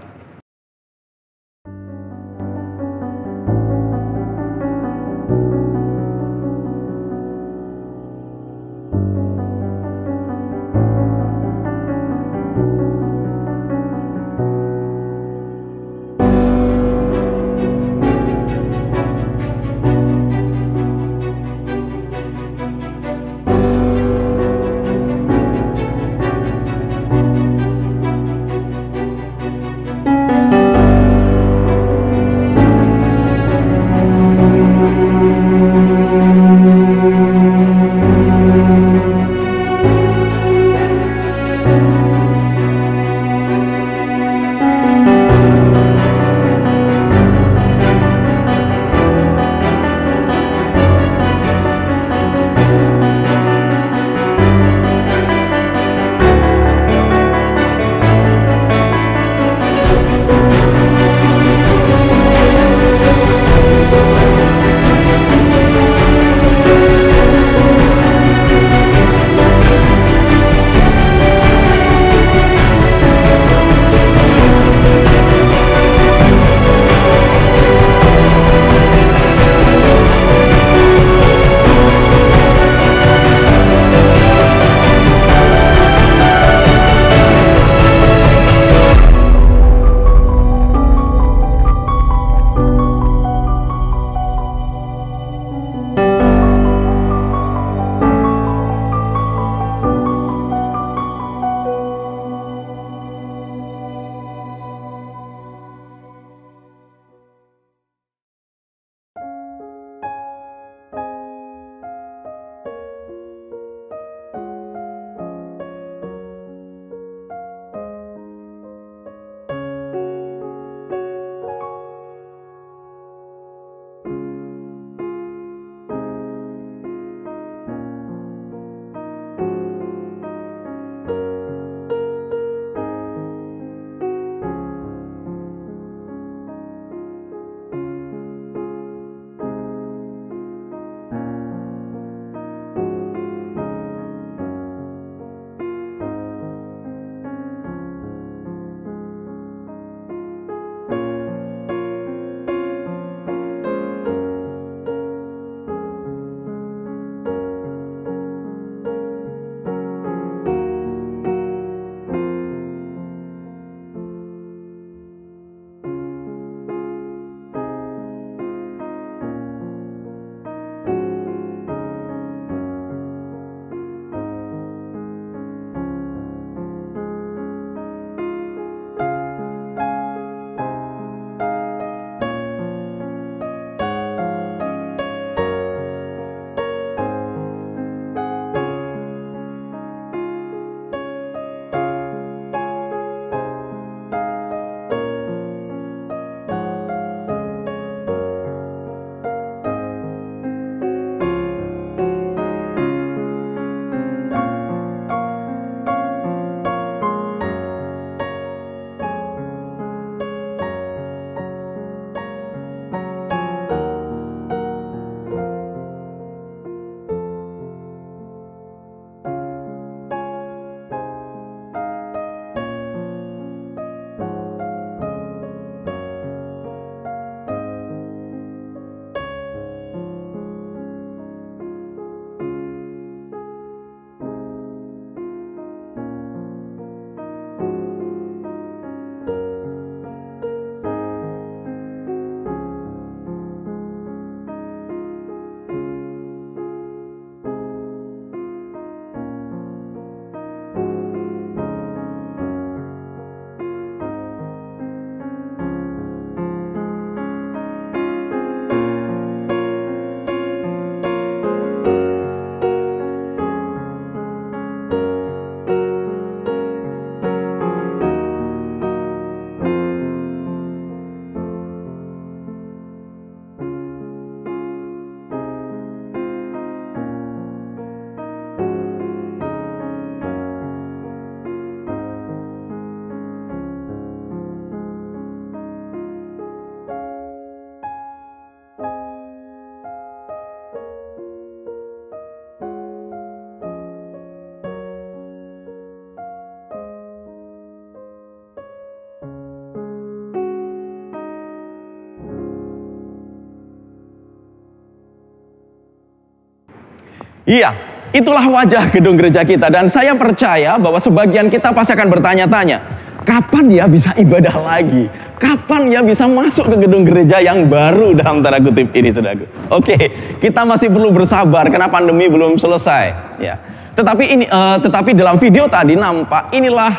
Iya, itulah wajah gedung gereja kita. Dan saya percaya bahwa sebagian kita pasti akan bertanya-tanya, kapan ya bisa ibadah lagi? Kapan ya bisa masuk ke gedung gereja yang baru dalam tanda kutip ini, saudaraku? Oke, kita masih perlu bersabar karena pandemi belum selesai. Ya. Tetapi dalam video tadi nampak inilah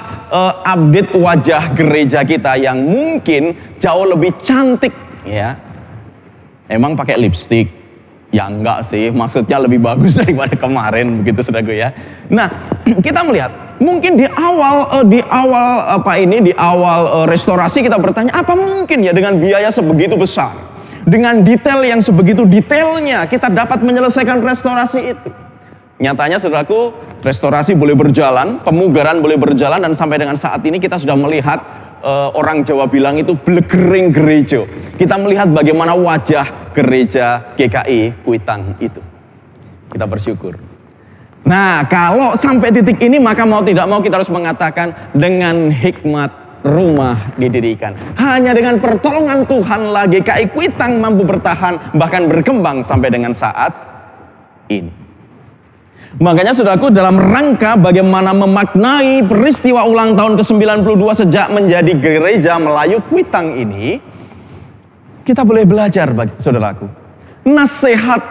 update wajah gereja kita yang mungkin jauh lebih cantik. Ya, emang pakai lipstick? Ya enggak sih, maksudnya lebih bagus daripada kemarin begitu, saudaraku ya. Nah, kita melihat mungkin di awal restorasi kita bertanya, apa mungkin ya dengan biaya sebegitu besar, dengan detail yang sebegitu detailnya kita dapat menyelesaikan restorasi itu. Nyatanya, saudaraku, restorasi boleh berjalan, pemugaran boleh berjalan, dan sampai dengan saat ini kita sudah melihat orang Jawa bilang itu blegering gereja. Kita melihat bagaimana wajah gereja GKI Kuitang itu. Kita bersyukur. Nah, kalau sampai titik ini, maka mau tidak mau kita harus mengatakan dengan hikmat rumah didirikan. Hanya dengan pertolongan Tuhanlah GKI Kuitang mampu bertahan bahkan berkembang sampai dengan saat ini. Makanya, saudaraku, dalam rangka bagaimana memaknai peristiwa ulang tahun ke-92 sejak menjadi gereja Melayu Kuitang ini, kita boleh belajar, saudaraku, nasihat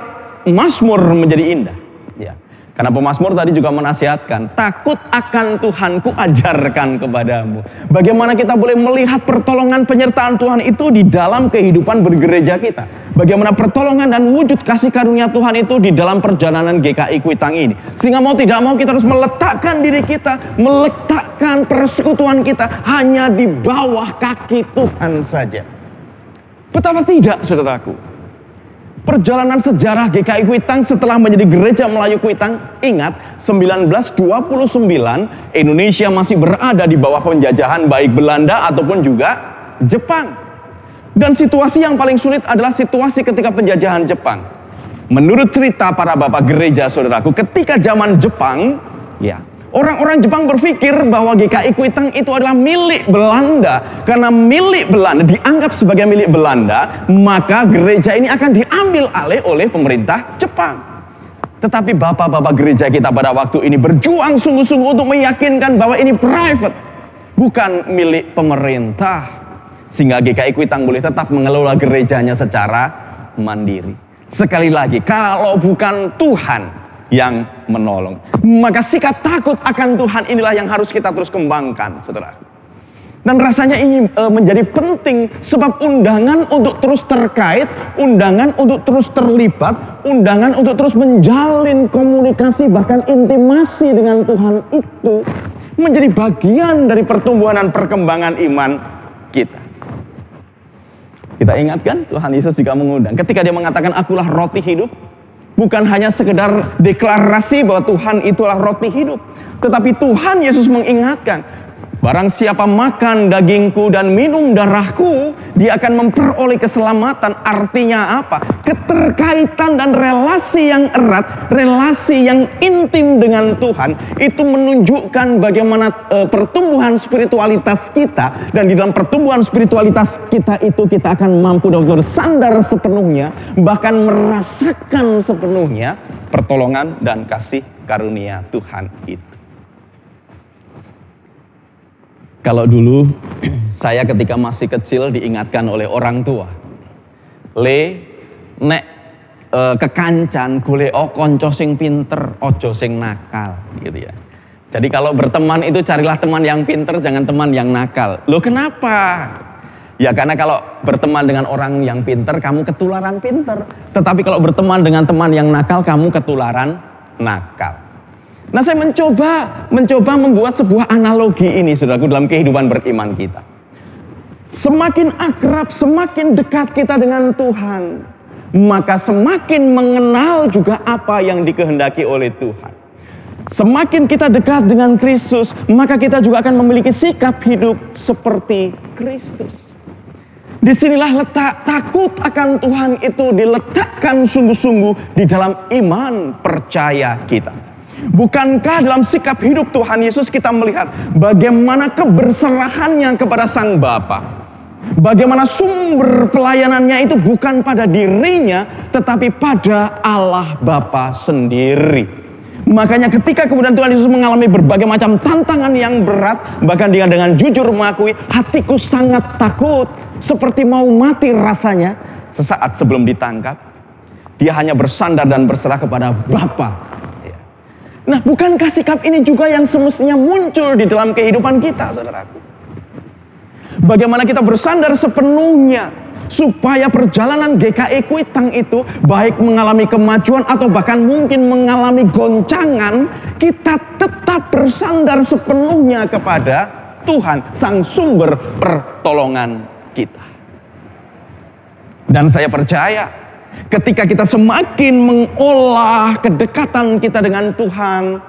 Mazmur menjadi indah. Ya. Karena pemazmur tadi juga menasihatkan, takut akan Tuhan ku ajarkan kepadamu. Bagaimana kita boleh melihat pertolongan penyertaan Tuhan itu di dalam kehidupan bergereja kita. Bagaimana pertolongan dan wujud kasih karunia Tuhan itu di dalam perjalanan GKI Kuitang ini. Sehingga mau tidak mau kita harus meletakkan diri kita, meletakkan persekutuan kita hanya di bawah kaki Tuhan saja. Betapa tidak, saudaraku. Perjalanan sejarah GKI Kuitang setelah menjadi gereja Melayu Kuitang, ingat 1929 Indonesia masih berada di bawah penjajahan baik Belanda ataupun juga Jepang. Dan situasi yang paling sulit adalah situasi ketika penjajahan Jepang. Menurut cerita para bapak gereja, saudaraku, ketika zaman Jepang, ya, orang-orang Jepang berpikir bahwa GKI Kuitang itu adalah milik Belanda. Karena milik Belanda, dianggap sebagai milik Belanda, maka gereja ini akan diambil alih oleh pemerintah Jepang. Tetapi bapak-bapak gereja kita pada waktu ini berjuang sungguh-sungguh untuk meyakinkan bahwa ini private, bukan milik pemerintah. Sehingga GKI Kuitang boleh tetap mengelola gerejanya secara mandiri. Sekali lagi, kalau bukan Tuhan yang menolong, maka sikap takut akan Tuhan inilah yang harus kita terus kembangkan, saudara. Dan rasanya ini menjadi penting, sebab undangan untuk terus terkait, undangan untuk terus terlibat, undangan untuk terus menjalin komunikasi bahkan intimasi dengan Tuhan itu menjadi bagian dari pertumbuhan dan perkembangan iman kita. Kita ingatkan Tuhan Yesus juga mengundang ketika dia mengatakan akulah roti hidup. Bukan hanya sekedar deklarasi bahwa Tuhan itulah roti hidup, tetapi Tuhan Yesus mengingatkan, barang siapa makan dagingku dan minum darahku, dia akan memperoleh keselamatan. Artinya apa? Keterkaitan dan relasi yang erat, relasi yang intim dengan Tuhan, itu menunjukkan bagaimana pertumbuhan spiritualitas kita. Dan di dalam pertumbuhan spiritualitas kita itu, kita akan mampu bersandar sepenuhnya, bahkan merasakan sepenuhnya pertolongan dan kasih karunia Tuhan itu. Kalau dulu saya ketika masih kecil diingatkan oleh orang tua, nek kekancan golek kanca sing pinter, ojo sing nakal, gitu ya. Jadi kalau berteman itu carilah teman yang pinter, jangan teman yang nakal. Loh kenapa? Ya karena kalau berteman dengan orang yang pinter, kamu ketularan pinter. Tetapi kalau berteman dengan teman yang nakal, kamu ketularan nakal. Nah, saya mencoba membuat sebuah analogi ini, saudaraku, dalam kehidupan beriman kita. Semakin akrab, semakin dekat kita dengan Tuhan, maka semakin mengenal juga apa yang dikehendaki oleh Tuhan. Semakin kita dekat dengan Kristus, maka kita juga akan memiliki sikap hidup seperti Kristus. Disinilah letak takut akan Tuhan itu diletakkan sungguh-sungguh di dalam iman percaya kita. Bukankah dalam sikap hidup Tuhan Yesus kita melihat bagaimana keberserahannya kepada Sang Bapa? Bagaimana sumber pelayanannya itu bukan pada dirinya, tetapi pada Allah Bapa sendiri. Makanya ketika kemudian Tuhan Yesus mengalami berbagai macam tantangan yang berat, bahkan dia dengan jujur mengakui, hatiku sangat takut, seperti mau mati rasanya. Sesaat sebelum ditangkap, dia hanya bersandar dan berserah kepada Bapa. Nah, bukankah sikap ini juga yang semestinya muncul di dalam kehidupan kita, saudaraku? Bagaimana kita bersandar sepenuhnya supaya perjalanan GKI Kuitang itu baik mengalami kemajuan atau bahkan mungkin mengalami goncangan, kita tetap bersandar sepenuhnya kepada Tuhan, sang sumber pertolongan kita. Dan saya percaya ketika kita semakin mengolah kedekatan kita dengan Tuhan,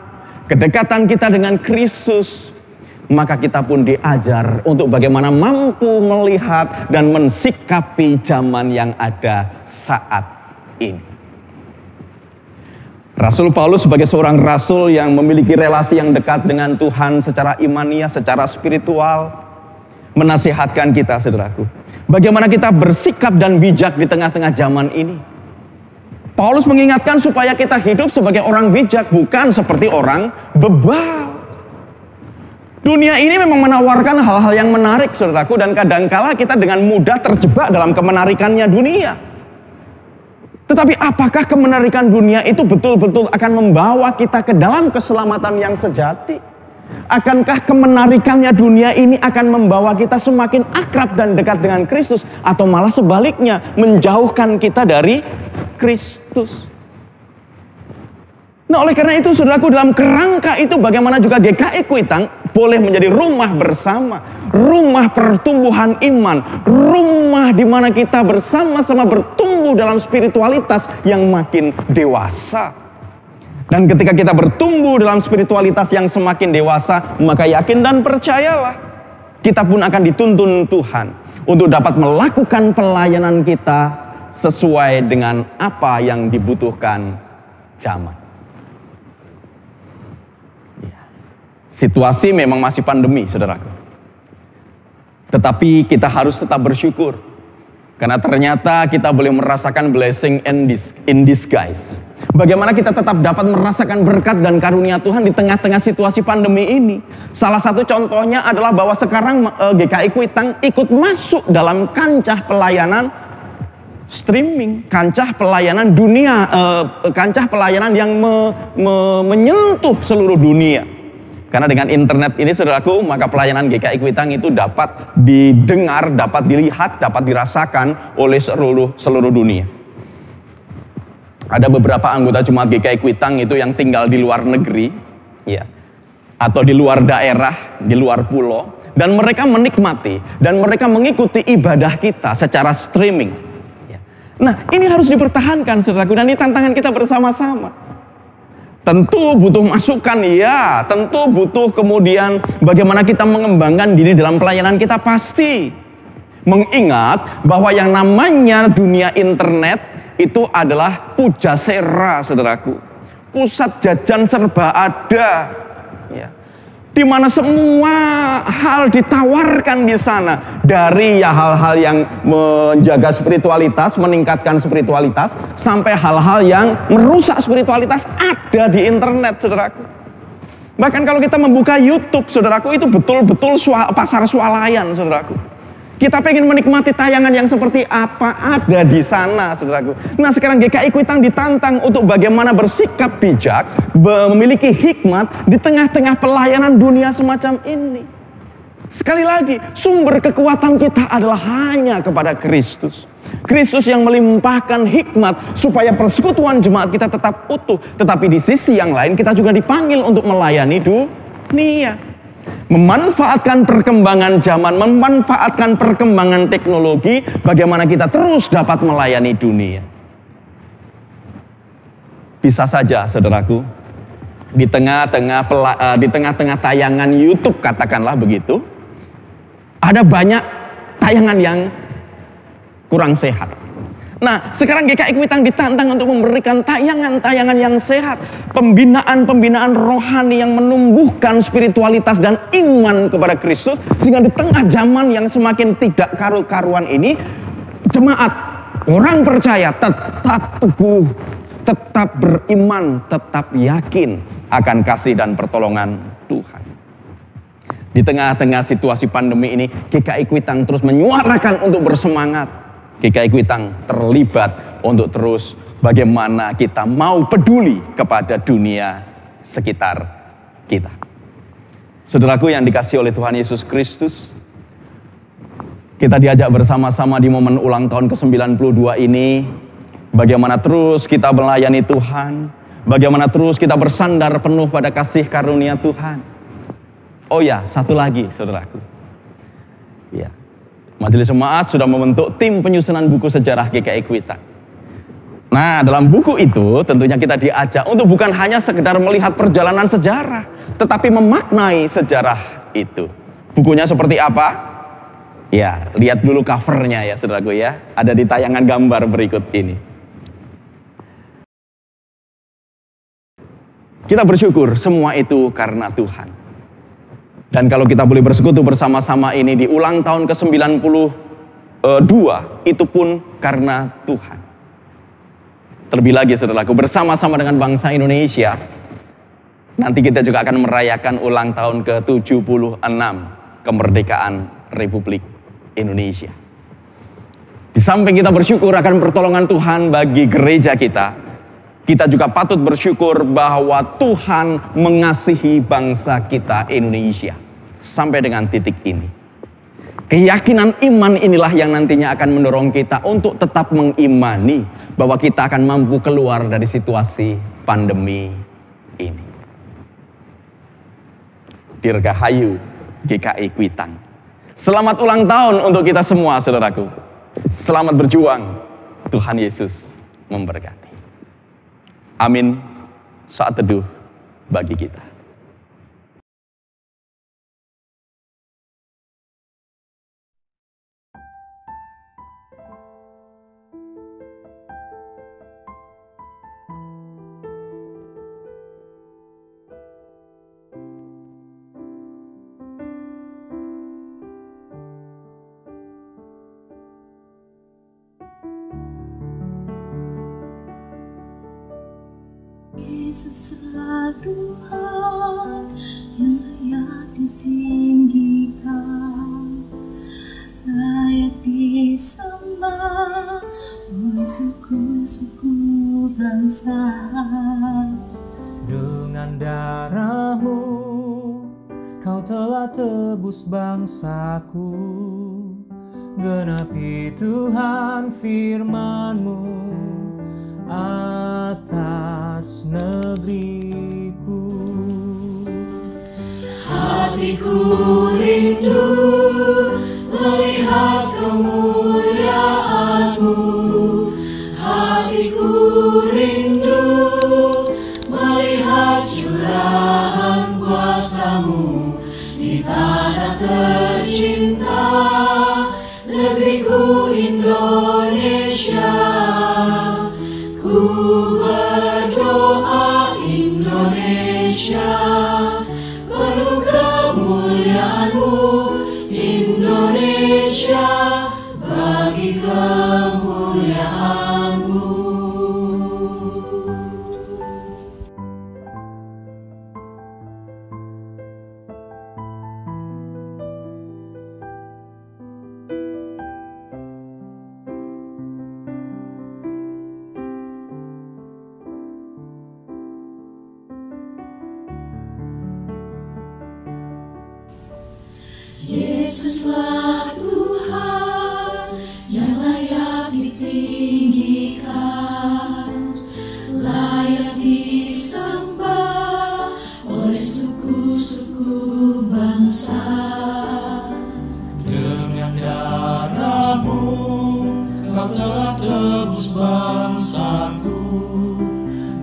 kedekatan kita dengan Kristus, maka kita pun diajar untuk bagaimana mampu melihat dan mensikapi zaman yang ada saat ini. Rasul Paulus sebagai seorang rasul yang memiliki relasi yang dekat dengan Tuhan secara imaniah, secara spiritual, menasihatkan kita, saudaraku, bagaimana kita bersikap dan bijak di tengah-tengah zaman ini. Paulus mengingatkan supaya kita hidup sebagai orang bijak, bukan seperti orang bebal. Dunia ini memang menawarkan hal-hal yang menarik, saudaraku, dan kadangkala kita dengan mudah terjebak dalam kemenarikannya dunia. Tetapi apakah kemenarikan dunia itu betul-betul akan membawa kita ke dalam keselamatan yang sejati? Akankah kemenarikannya dunia ini akan membawa kita semakin akrab dan dekat dengan Kristus, atau malah sebaliknya menjauhkan kita dari Kristus? Nah, oleh karena itu, saudaraku, dalam kerangka itu bagaimana juga GKI Kuitang boleh menjadi rumah bersama, rumah pertumbuhan iman, rumah di mana kita bersama-sama bertumbuh dalam spiritualitas yang makin dewasa. Dan ketika kita bertumbuh dalam spiritualitas yang semakin dewasa, maka yakin dan percayalah, kita pun akan dituntun Tuhan untuk dapat melakukan pelayanan kita sesuai dengan apa yang dibutuhkan zaman. Situasi memang masih pandemi, saudaraku. Tetapi kita harus tetap bersyukur, karena ternyata kita boleh merasakan blessing in disguise. Bagaimana kita tetap dapat merasakan berkat dan karunia Tuhan di tengah-tengah situasi pandemi ini. Salah satu contohnya adalah bahwa sekarang GKI Kuitang ikut masuk dalam kancah pelayanan streaming, kancah pelayanan dunia, kancah pelayanan yang menyentuh seluruh dunia. Karena dengan internet ini, saudaraku, maka pelayanan GKI Kuitang itu dapat didengar, dapat dilihat, dapat dirasakan oleh seluruh dunia. Ada beberapa anggota jemaat GKI Kuitang itu yang tinggal di luar negeri, ya, atau di luar daerah, di luar pulau, dan mereka menikmati dan mereka mengikuti ibadah kita secara streaming. Ya. Nah, ini harus dipertahankan, saudaraku, dan ini tantangan kita bersama-sama. Tentu butuh masukan, ya. Tentu butuh kemudian bagaimana kita mengembangkan diri dalam pelayanan kita, pasti. Mengingat bahwa yang namanya dunia internet itu adalah pujasera, saudaraku. Pusat jajan serba ada. Ya. Di mana semua hal ditawarkan di sana, dari ya hal-hal yang menjaga spiritualitas, meningkatkan spiritualitas, sampai hal-hal yang merusak spiritualitas ada di internet, saudaraku. Bahkan kalau kita membuka YouTube, saudaraku, itu betul-betul pasar swalayan, saudaraku. Kita pengen menikmati tayangan yang seperti apa ada di sana, saudaraku. Nah, sekarang GKI Kuitang ditantang untuk bagaimana bersikap bijak, memiliki hikmat di tengah-tengah pelayanan dunia semacam ini. Sekali lagi, sumber kekuatan kita adalah hanya kepada Kristus. Kristus yang melimpahkan hikmat supaya persekutuan jemaat kita tetap utuh. Tetapi di sisi yang lain, kita juga dipanggil untuk melayani dunia. Memanfaatkan perkembangan zaman, memanfaatkan perkembangan teknologi, bagaimana kita terus dapat melayani dunia. Bisa saja, saudaraku, di tengah-tengah tayangan YouTube, katakanlah begitu, ada banyak tayangan yang kurang sehat. Nah, sekarang GKI Kuitang ditantang untuk memberikan tayangan-tayangan yang sehat, pembinaan-pembinaan rohani yang menumbuhkan spiritualitas dan iman kepada Kristus, sehingga di tengah zaman yang semakin tidak karu-karuan ini, jemaat, orang percaya tetap teguh, tetap beriman, tetap yakin akan kasih dan pertolongan Tuhan. Di tengah-tengah situasi pandemi ini, GKI Kuitang terus menyuarakan untuk bersemangat. GKI Kuitang terlibat untuk terus bagaimana kita mau peduli kepada dunia sekitar kita. Saudaraku yang dikasihi oleh Tuhan Yesus Kristus, kita diajak bersama-sama di momen ulang tahun ke-92 ini, bagaimana terus kita melayani Tuhan, bagaimana terus kita bersandar penuh pada kasih karunia Tuhan. Oh ya, satu lagi saudaraku. Ya. Majelis Jemaat sudah membentuk tim penyusunan buku sejarah GKI Kuitang. Nah, dalam buku itu tentunya kita diajak untuk bukan hanya sekedar melihat perjalanan sejarah, tetapi memaknai sejarah itu. Bukunya seperti apa? Ya, lihat dulu covernya ya saudaraku ya. Ada di tayangan gambar berikut ini. Kita bersyukur semua itu karena Tuhan. Dan kalau kita boleh bersekutu bersama-sama ini di ulang tahun ke-92, itu pun karena Tuhan. Terlebih lagi saudaraku, bersama-sama dengan bangsa Indonesia, nanti kita juga akan merayakan ulang tahun ke-76 kemerdekaan Republik Indonesia. Di samping kita bersyukur akan pertolongan Tuhan bagi gereja kita juga patut bersyukur bahwa Tuhan mengasihi bangsa kita Indonesia sampai dengan titik ini. Keyakinan iman inilah yang nantinya akan mendorong kita untuk tetap mengimani bahwa kita akan mampu keluar dari situasi pandemi ini. Dirgahayu GKI Kuitang. Selamat ulang tahun untuk kita semua saudaraku. Selamat berjuang. Tuhan Yesus memberkati. Amin. Saat teduh bagi kita. Yesuslah Tuhan yang layak ditinggikan, layak disembah oleh suku-suku bangsa. Dengan darah-Mu Kau telah tebus bangsaku, genapi Tuhan firman-Mu atas negeriku. Hatiku rindu melihat kemuliaan-Mu. Hatiku rindu melihat curahan kuasa-Mu di tanah tercinta, negeriku Indonesia. Ku berdoa Indonesia, penuh kemuliaan-Mu. Indonesia, bagi kemuliaan-Mu. Yesuslah Tuhan yang layak ditinggikan, layak disembah oleh suku-suku bangsa. Dengan darah-Mu Kau telah tebus bangsaku,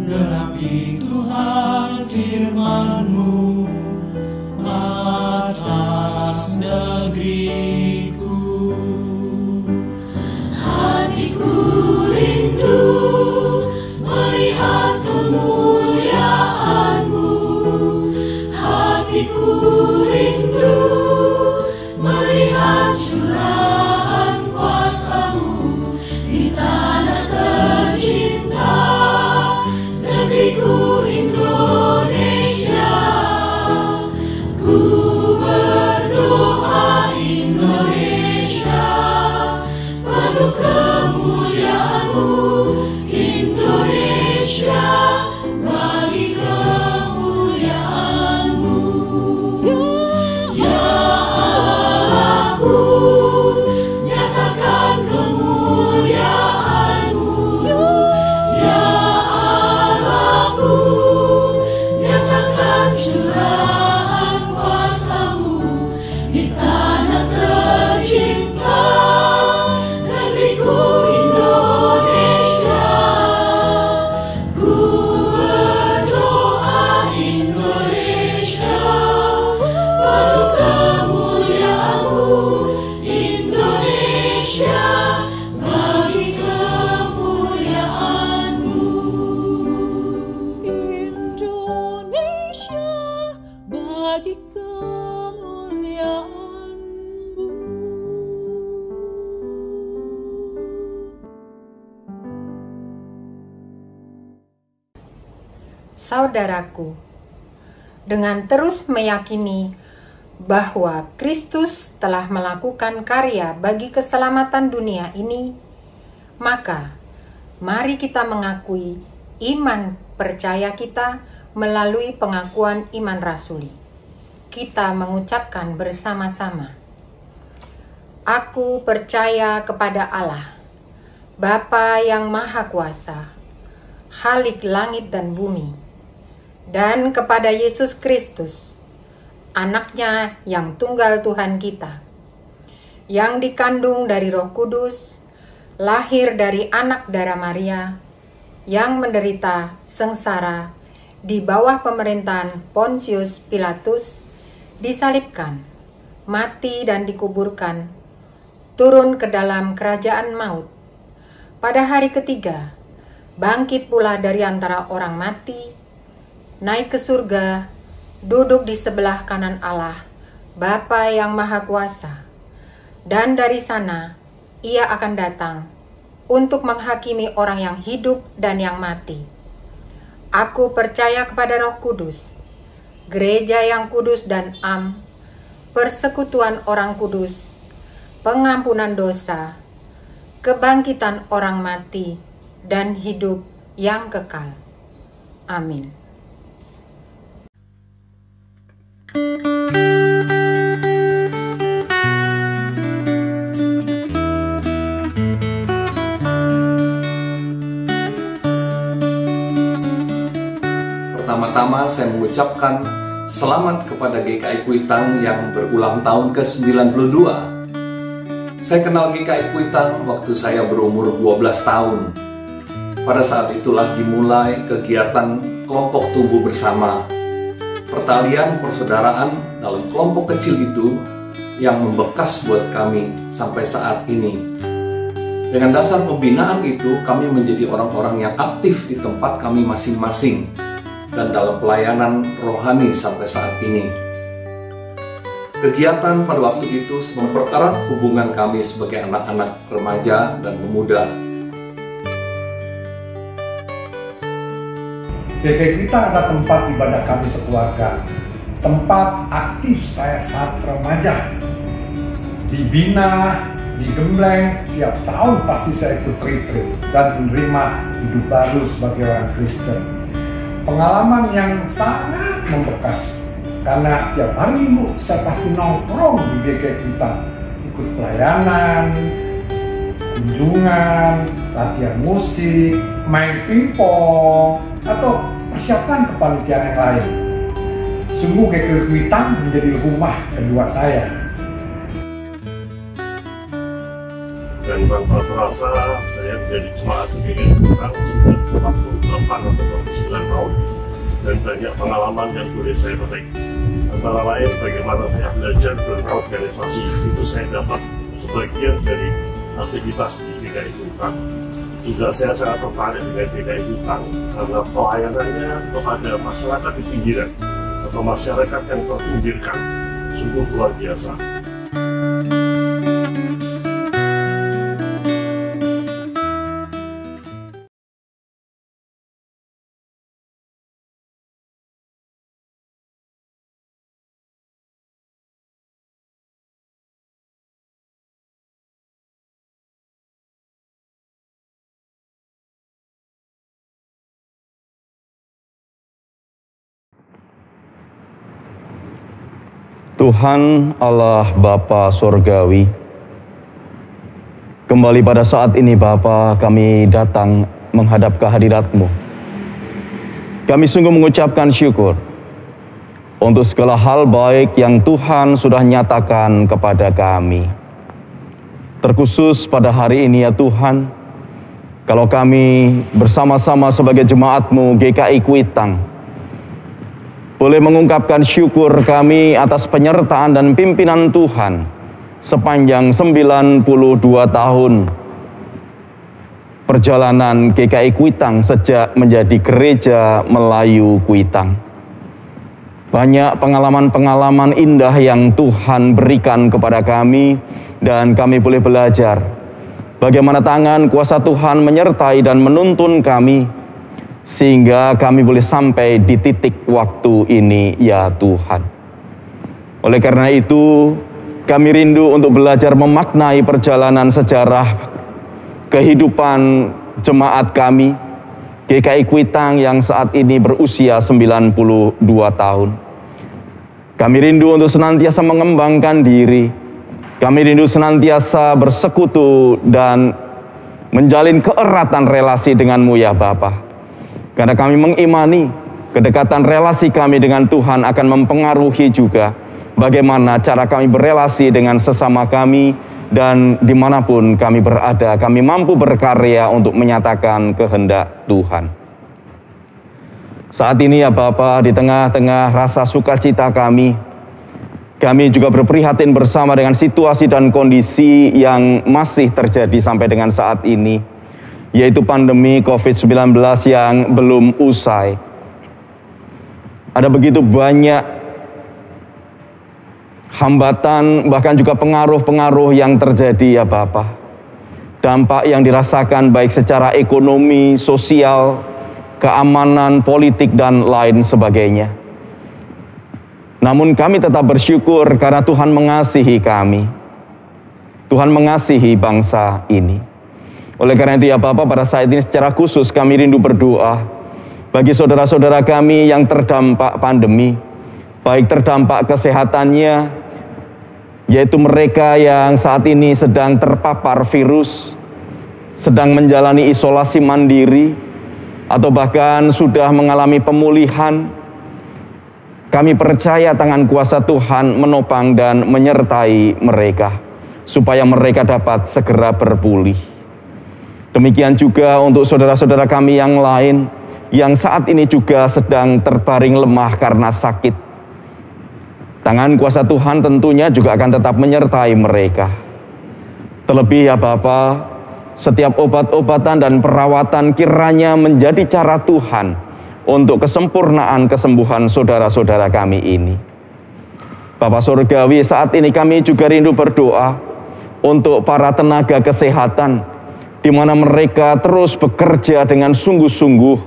genapi Tuhan firman-Mu atas negeriku. Hatiku Hatiku rindu melihat curahan kuasa-Mu di tanah tercinta, negeriku Indonesia. Ku berdoa Indonesia, penuh kemuliaan-Mu Indonesia, bagi kemuliaan-Mu. Ya Allahku, nyatakan kemuliaan-Mu. Ya Allahku, nyatakan curahan kuasa-Mu di tanah tercinta, negeriku Indonesia. Ku berdoa Indonesia, penuh kemuliaan-Mu Indonesia, bagi kemuliaan-Mu. Indonesia, bagi kemuliaan-Mu. Saudaraku, dengan terus meyakini bahwa Kristus telah melakukan karya bagi keselamatan dunia ini, maka mari kita mengakui iman percaya kita melalui pengakuan iman rasuli. Kita mengucapkan bersama-sama, Aku percaya kepada Allah, Bapa yang Maha Kuasa, Khalik langit dan bumi, dan kepada Yesus Kristus, Anaknya yang tunggal Tuhan kita, yang dikandung dari Roh Kudus, lahir dari anak darah Maria, yang menderita sengsara di bawah pemerintahan Pontius Pilatus, disalibkan, mati dan dikuburkan, turun ke dalam kerajaan maut. Pada hari ketiga, bangkit pula dari antara orang mati, naik ke surga, duduk di sebelah kanan Allah, Bapa yang Maha Kuasa. Dan dari sana, Ia akan datang untuk menghakimi orang yang hidup dan yang mati. Aku percaya kepada Roh Kudus, gereja yang kudus dan am, persekutuan orang kudus, pengampunan dosa, kebangkitan orang mati, dan hidup yang kekal. Amin. Pertama-tama saya mengucapkan selamat kepada GKI Kuitang yang berulang tahun ke-92. Saya kenal GKI Kuitang waktu saya berumur 12 tahun. Pada saat itulah dimulai kegiatan kelompok tumbuh bersama. Pertalian persaudaraan dalam kelompok kecil itu yang membekas buat kami sampai saat ini. Dengan dasar pembinaan itu, kami menjadi orang-orang yang aktif di tempat kami masing-masing dan dalam pelayanan rohani sampai saat ini. Kegiatan pada waktu itu mempererat hubungan kami sebagai anak-anak remaja dan pemuda. GKI Kuitang adalah tempat ibadah kami sekeluarga, tempat aktif saya saat remaja. Dibina, digembleng, tiap tahun pasti saya ikut retreat dan menerima hidup baru sebagai orang Kristen. Pengalaman yang sangat membekas, karena tiap hari Minggu saya pasti nongkrong di GKI Kuitang, ikut pelayanan, kunjungan, latihan musik, main pingpong, atau persiapan kepanitiaan yang lain. Sungguh GKI Kuitang menjadi rumah kedua saya. Dan tanpa terasa saya menjadi jemaat di GKI Kuitang sudah 48 atau 49 tahun, dan banyak pengalaman yang boleh saya petik. Antara lain bagaimana saya belajar berorganisasi, itu saya dapat sebagian dari aktivitas di GKI Kuitang. Juga saya sangat tertarik dengan GKI Kuitang karena pelayanannya kepada masyarakat di pinggiran atau masyarakat yang terpinggirkan sungguh luar biasa. Tuhan Allah Bapa Surgawi, kembali pada saat ini Bapa, kami datang menghadap kehadirat-Mu. Kami sungguh mengucapkan syukur untuk segala hal baik yang Tuhan sudah nyatakan kepada kami. Terkhusus pada hari ini ya Tuhan, kalau kami bersama-sama sebagai jemaat-Mu GKI Kuitang, boleh mengungkapkan syukur kami atas penyertaan dan pimpinan Tuhan sepanjang 92 tahun perjalanan GKI Kuitang sejak menjadi Gereja Melayu Kuitang. Banyak pengalaman-pengalaman indah yang Tuhan berikan kepada kami dan kami boleh belajar bagaimana tangan kuasa Tuhan menyertai dan menuntun kami sehingga kami boleh sampai di titik waktu ini ya Tuhan. Oleh karena itu, kami rindu untuk belajar memaknai perjalanan sejarah kehidupan jemaat kami, GKI Kuitang yang saat ini berusia 92 tahun. Kami rindu untuk senantiasa mengembangkan diri. Kami rindu senantiasa bersekutu dan menjalin keeratan relasi dengan-Mu ya Bapa. Karena kami mengimani kedekatan relasi kami dengan Tuhan akan mempengaruhi juga bagaimana cara kami berelasi dengan sesama kami dan dimanapun kami berada, kami mampu berkarya untuk menyatakan kehendak Tuhan. Saat ini ya Bapa, di tengah-tengah rasa sukacita kami juga berprihatin bersama dengan situasi dan kondisi yang masih terjadi sampai dengan saat ini, yaitu pandemi COVID-19 yang belum usai. Ada begitu banyak hambatan, bahkan juga pengaruh-pengaruh yang terjadi ya Bapa. Dampak yang dirasakan baik secara ekonomi, sosial, keamanan, politik, dan lain sebagainya. Namun kami tetap bersyukur karena Tuhan mengasihi kami. Tuhan mengasihi bangsa ini. Oleh karena itu ya Bapak, pada saat ini secara khusus kami rindu berdoa bagi saudara-saudara kami yang terdampak pandemi, baik terdampak kesehatannya, yaitu mereka yang saat ini sedang terpapar virus, sedang menjalani isolasi mandiri, atau bahkan sudah mengalami pemulihan. Kami percaya tangan kuasa Tuhan menopang dan menyertai mereka, supaya mereka dapat segera berpulih. Demikian juga untuk saudara-saudara kami yang lain yang saat ini juga sedang terbaring lemah karena sakit. Tangan kuasa Tuhan tentunya juga akan tetap menyertai mereka. Terlebih ya Bapa, setiap obat-obatan dan perawatan kiranya menjadi cara Tuhan untuk kesempurnaan kesembuhan saudara-saudara kami ini. Bapa Surgawi, saat ini kami juga rindu berdoa untuk para tenaga kesehatan, di mana mereka terus bekerja dengan sungguh-sungguh,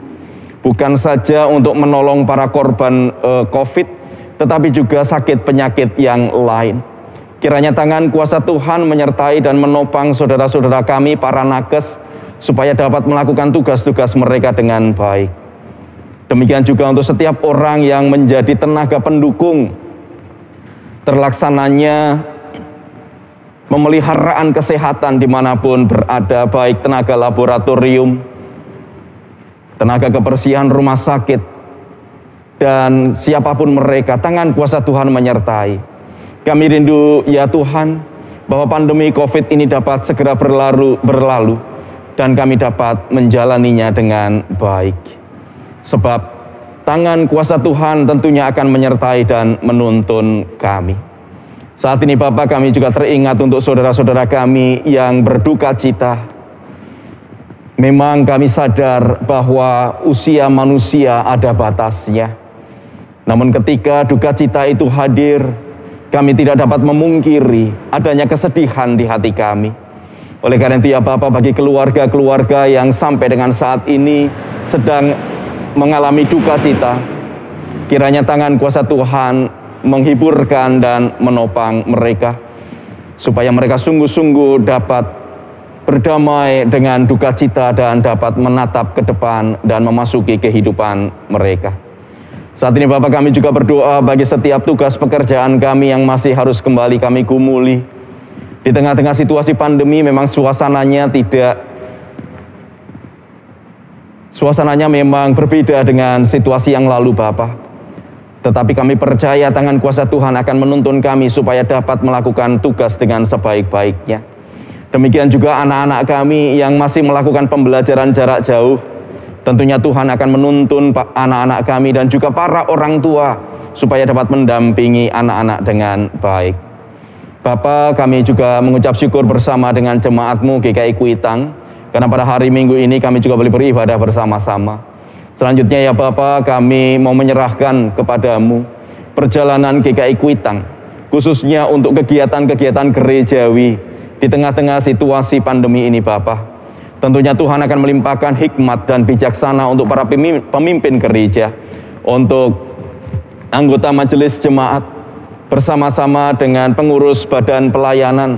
bukan saja untuk menolong para korban COVID, tetapi juga sakit penyakit yang lain. Kiranya tangan kuasa Tuhan menyertai dan menopang saudara-saudara kami, para nakes, supaya dapat melakukan tugas-tugas mereka dengan baik. Demikian juga untuk setiap orang yang menjadi tenaga pendukung terlaksananya pemeliharaan kesehatan dimanapun berada, baik tenaga laboratorium, tenaga kebersihan rumah sakit, dan siapapun mereka, tangan kuasa Tuhan menyertai. Kami rindu ya Tuhan, bahwa pandemi COVID ini dapat segera berlalu, dan kami dapat menjalaninya dengan baik. Sebab tangan kuasa Tuhan tentunya akan menyertai dan menuntun kami. Saat ini Bapak, kami juga teringat untuk saudara-saudara kami yang berduka cita. Memang kami sadar bahwa usia manusia ada batasnya. Namun ketika duka cita itu hadir, kami tidak dapat memungkiri adanya kesedihan di hati kami. Oleh karena itu ya Bapak, bagi keluarga-keluarga yang sampai dengan saat ini sedang mengalami duka cita, kiranya tangan kuasa Tuhan menghiburkan dan menopang mereka, supaya mereka sungguh-sungguh dapat berdamai dengan duka cita dan dapat menatap ke depan dan memasuki kehidupan mereka. Saat ini Bapak, kami juga berdoa bagi setiap tugas pekerjaan kami yang masih harus kembali kami gumuli. Di tengah-tengah situasi pandemi memang suasananya memang berbeda dengan situasi yang lalu Bapak. Tetapi kami percaya tangan kuasa Tuhan akan menuntun kami supaya dapat melakukan tugas dengan sebaik-baiknya. Demikian juga anak-anak kami yang masih melakukan pembelajaran jarak jauh. Tentunya Tuhan akan menuntun anak-anak kami dan juga para orang tua supaya dapat mendampingi anak-anak dengan baik. Bapak, kami juga mengucap syukur bersama dengan jemaat-Mu GKI Kuitang, karena pada hari Minggu ini kami juga boleh beribadah bersama-sama. Selanjutnya ya Bapak, kami mau menyerahkan kepadamu perjalanan GKI Kuitang, khususnya untuk kegiatan-kegiatan gerejawi di tengah-tengah situasi pandemi ini Bapak. Tentunya Tuhan akan melimpahkan hikmat dan bijaksana untuk para pemimpin gereja, untuk anggota majelis jemaat, bersama-sama dengan pengurus badan pelayanan,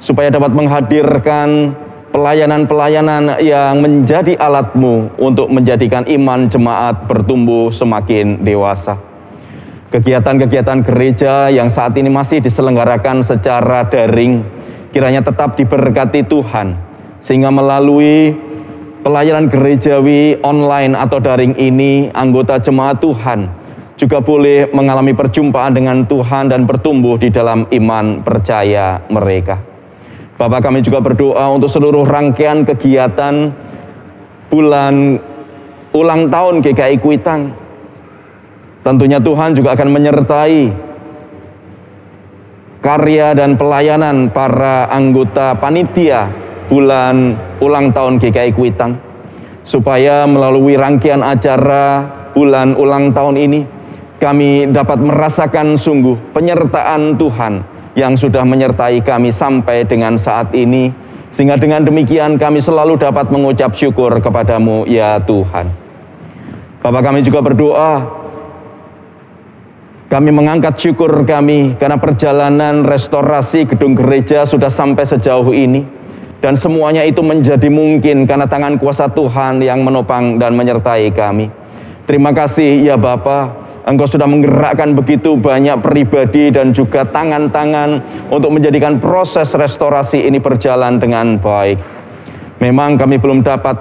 supaya dapat menghadirkan pelayanan-pelayanan yang menjadi alat-Mu untuk menjadikan iman jemaat bertumbuh semakin dewasa. Kegiatan-kegiatan gereja yang saat ini masih diselenggarakan secara daring, kiranya tetap diberkati Tuhan, sehingga melalui pelayanan gerejawi online atau daring ini, anggota jemaat Tuhan juga boleh mengalami perjumpaan dengan Tuhan dan bertumbuh di dalam iman percaya mereka. Bapak, kami juga berdoa untuk seluruh rangkaian kegiatan bulan ulang tahun GKI Kuitang. Tentunya Tuhan juga akan menyertai karya dan pelayanan para anggota panitia bulan ulang tahun GKI Kuitang, supaya melalui rangkaian acara bulan ulang tahun ini kami dapat merasakan sungguh penyertaan Tuhan yang sudah menyertai kami sampai dengan saat ini, sehingga dengan demikian kami selalu dapat mengucap syukur kepadamu ya Tuhan. Bapak, kami juga berdoa, kami mengangkat syukur kami karena perjalanan restorasi gedung gereja sudah sampai sejauh ini, dan semuanya itu menjadi mungkin karena tangan kuasa Tuhan yang menopang dan menyertai kami. Terima kasih ya Bapa, Engkau sudah menggerakkan begitu banyak pribadi dan juga tangan-tangan untuk menjadikan proses restorasi ini berjalan dengan baik. Memang kami belum dapat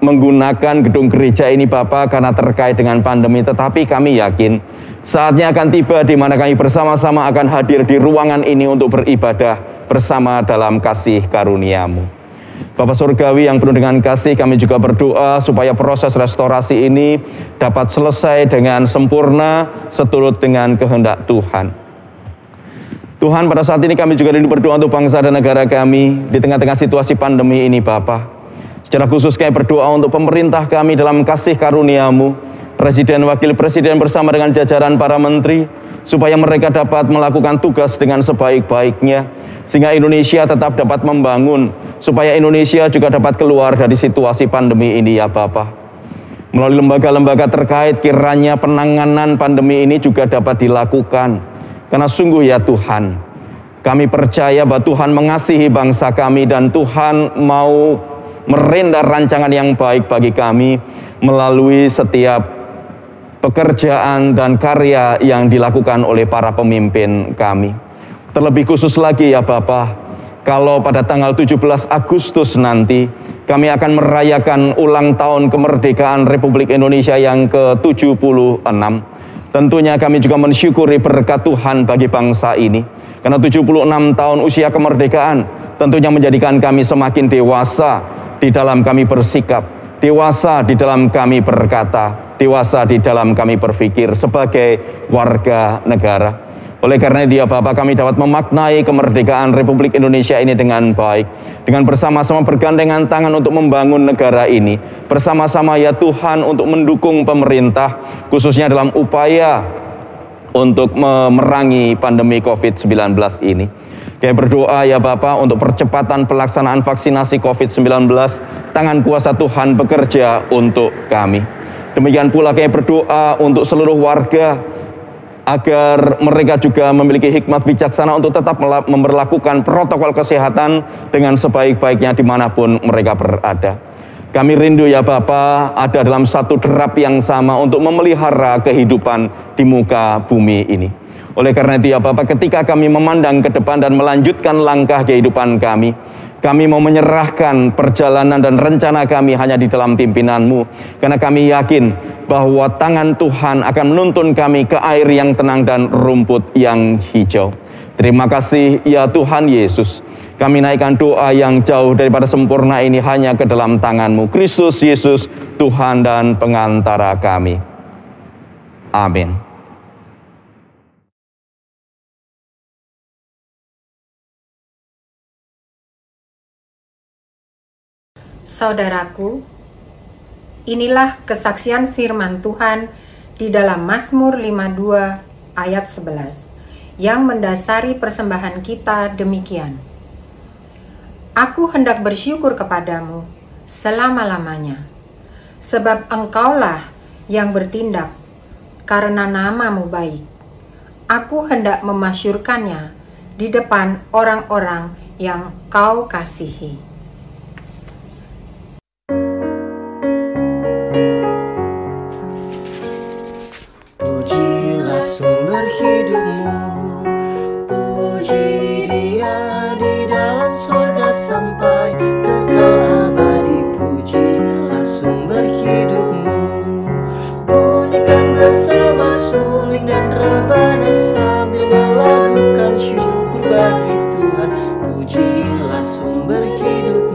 menggunakan gedung gereja ini Bapak karena terkait dengan pandemi, tetapi kami yakin saatnya akan tiba di mana kami bersama-sama akan hadir di ruangan ini untuk beribadah bersama dalam kasih karunia-Mu. Bapa Surgawi yang penuh dengan kasih, kami juga berdoa supaya proses restorasi ini dapat selesai dengan sempurna seturut dengan kehendak Tuhan. Tuhan, pada saat ini kami juga rindu berdoa untuk bangsa dan negara kami di tengah-tengah situasi pandemi ini Bapa. Secara khusus kami berdoa untuk pemerintah kami dalam kasih karunia-Mu, Presiden, Wakil Presiden bersama dengan jajaran para menteri, supaya mereka dapat melakukan tugas dengan sebaik-baiknya, sehingga Indonesia tetap dapat membangun, supaya Indonesia juga dapat keluar dari situasi pandemi ini ya Bapak. Melalui lembaga-lembaga terkait, kiranya penanganan pandemi ini juga dapat dilakukan, karena sungguh ya Tuhan, kami percaya bahwa Tuhan mengasihi bangsa kami dan Tuhan mau merenda rancangan yang baik bagi kami melalui setiap pekerjaan dan karya yang dilakukan oleh para pemimpin kami. Terlebih khusus lagi ya Bapak, kalau pada tanggal 17 Agustus nanti kami akan merayakan ulang tahun kemerdekaan Republik Indonesia yang ke-76. Tentunya kami juga mensyukuri berkat Tuhan bagi bangsa ini, karena 76 tahun usia kemerdekaan tentunya menjadikan kami semakin dewasa di dalam kami bersikap, dewasa di dalam kami berkata, dewasa di dalam kami berpikir sebagai warga negara. Oleh karena itu ya Bapak, kami dapat memaknai kemerdekaan Republik Indonesia ini dengan baik, dengan bersama-sama bergandengan tangan untuk membangun negara ini, bersama-sama ya Tuhan untuk mendukung pemerintah, khususnya dalam upaya untuk memerangi pandemi COVID-19 ini. Kami berdoa ya Bapa untuk percepatan pelaksanaan vaksinasi COVID-19, tangan kuasa Tuhan bekerja untuk kami. Demikian pula kami berdoa untuk seluruh warga, agar mereka juga memiliki hikmat bijaksana untuk tetap memperlakukan protokol kesehatan dengan sebaik-baiknya dimanapun mereka berada. Kami rindu ya Bapa ada dalam satu derap yang sama untuk memelihara kehidupan di muka bumi ini. Oleh karena itu ya Bapa, ketika kami memandang ke depan dan melanjutkan langkah kehidupan kami mau menyerahkan perjalanan dan rencana kami hanya di dalam pimpinan-Mu. Karena kami yakin bahwa tangan Tuhan akan menuntun kami ke air yang tenang dan rumput yang hijau. Terima kasih ya Tuhan Yesus. Kami naikkan doa yang jauh daripada sempurna ini hanya ke dalam tangan-Mu. Kristus Yesus, Tuhan dan pengantara kami. Amin. Saudaraku, inilah kesaksian firman Tuhan di dalam Mazmur 52 ayat 11 yang mendasari persembahan kita demikian. Aku hendak bersyukur kepadamu selama-lamanya, sebab Engkaulah yang bertindak karena nama-Mu baik. Aku hendak memasyurkannya di depan orang-orang yang Kau kasihi. Sumber hidupmu, puji Dia di dalam sorga sampai kekal abadi. Pujilah sumber hidupmu, bunyikan bersama suling dan rebana sambil melakukan syukur bagi Tuhan. Pujilah sumber hidupmu.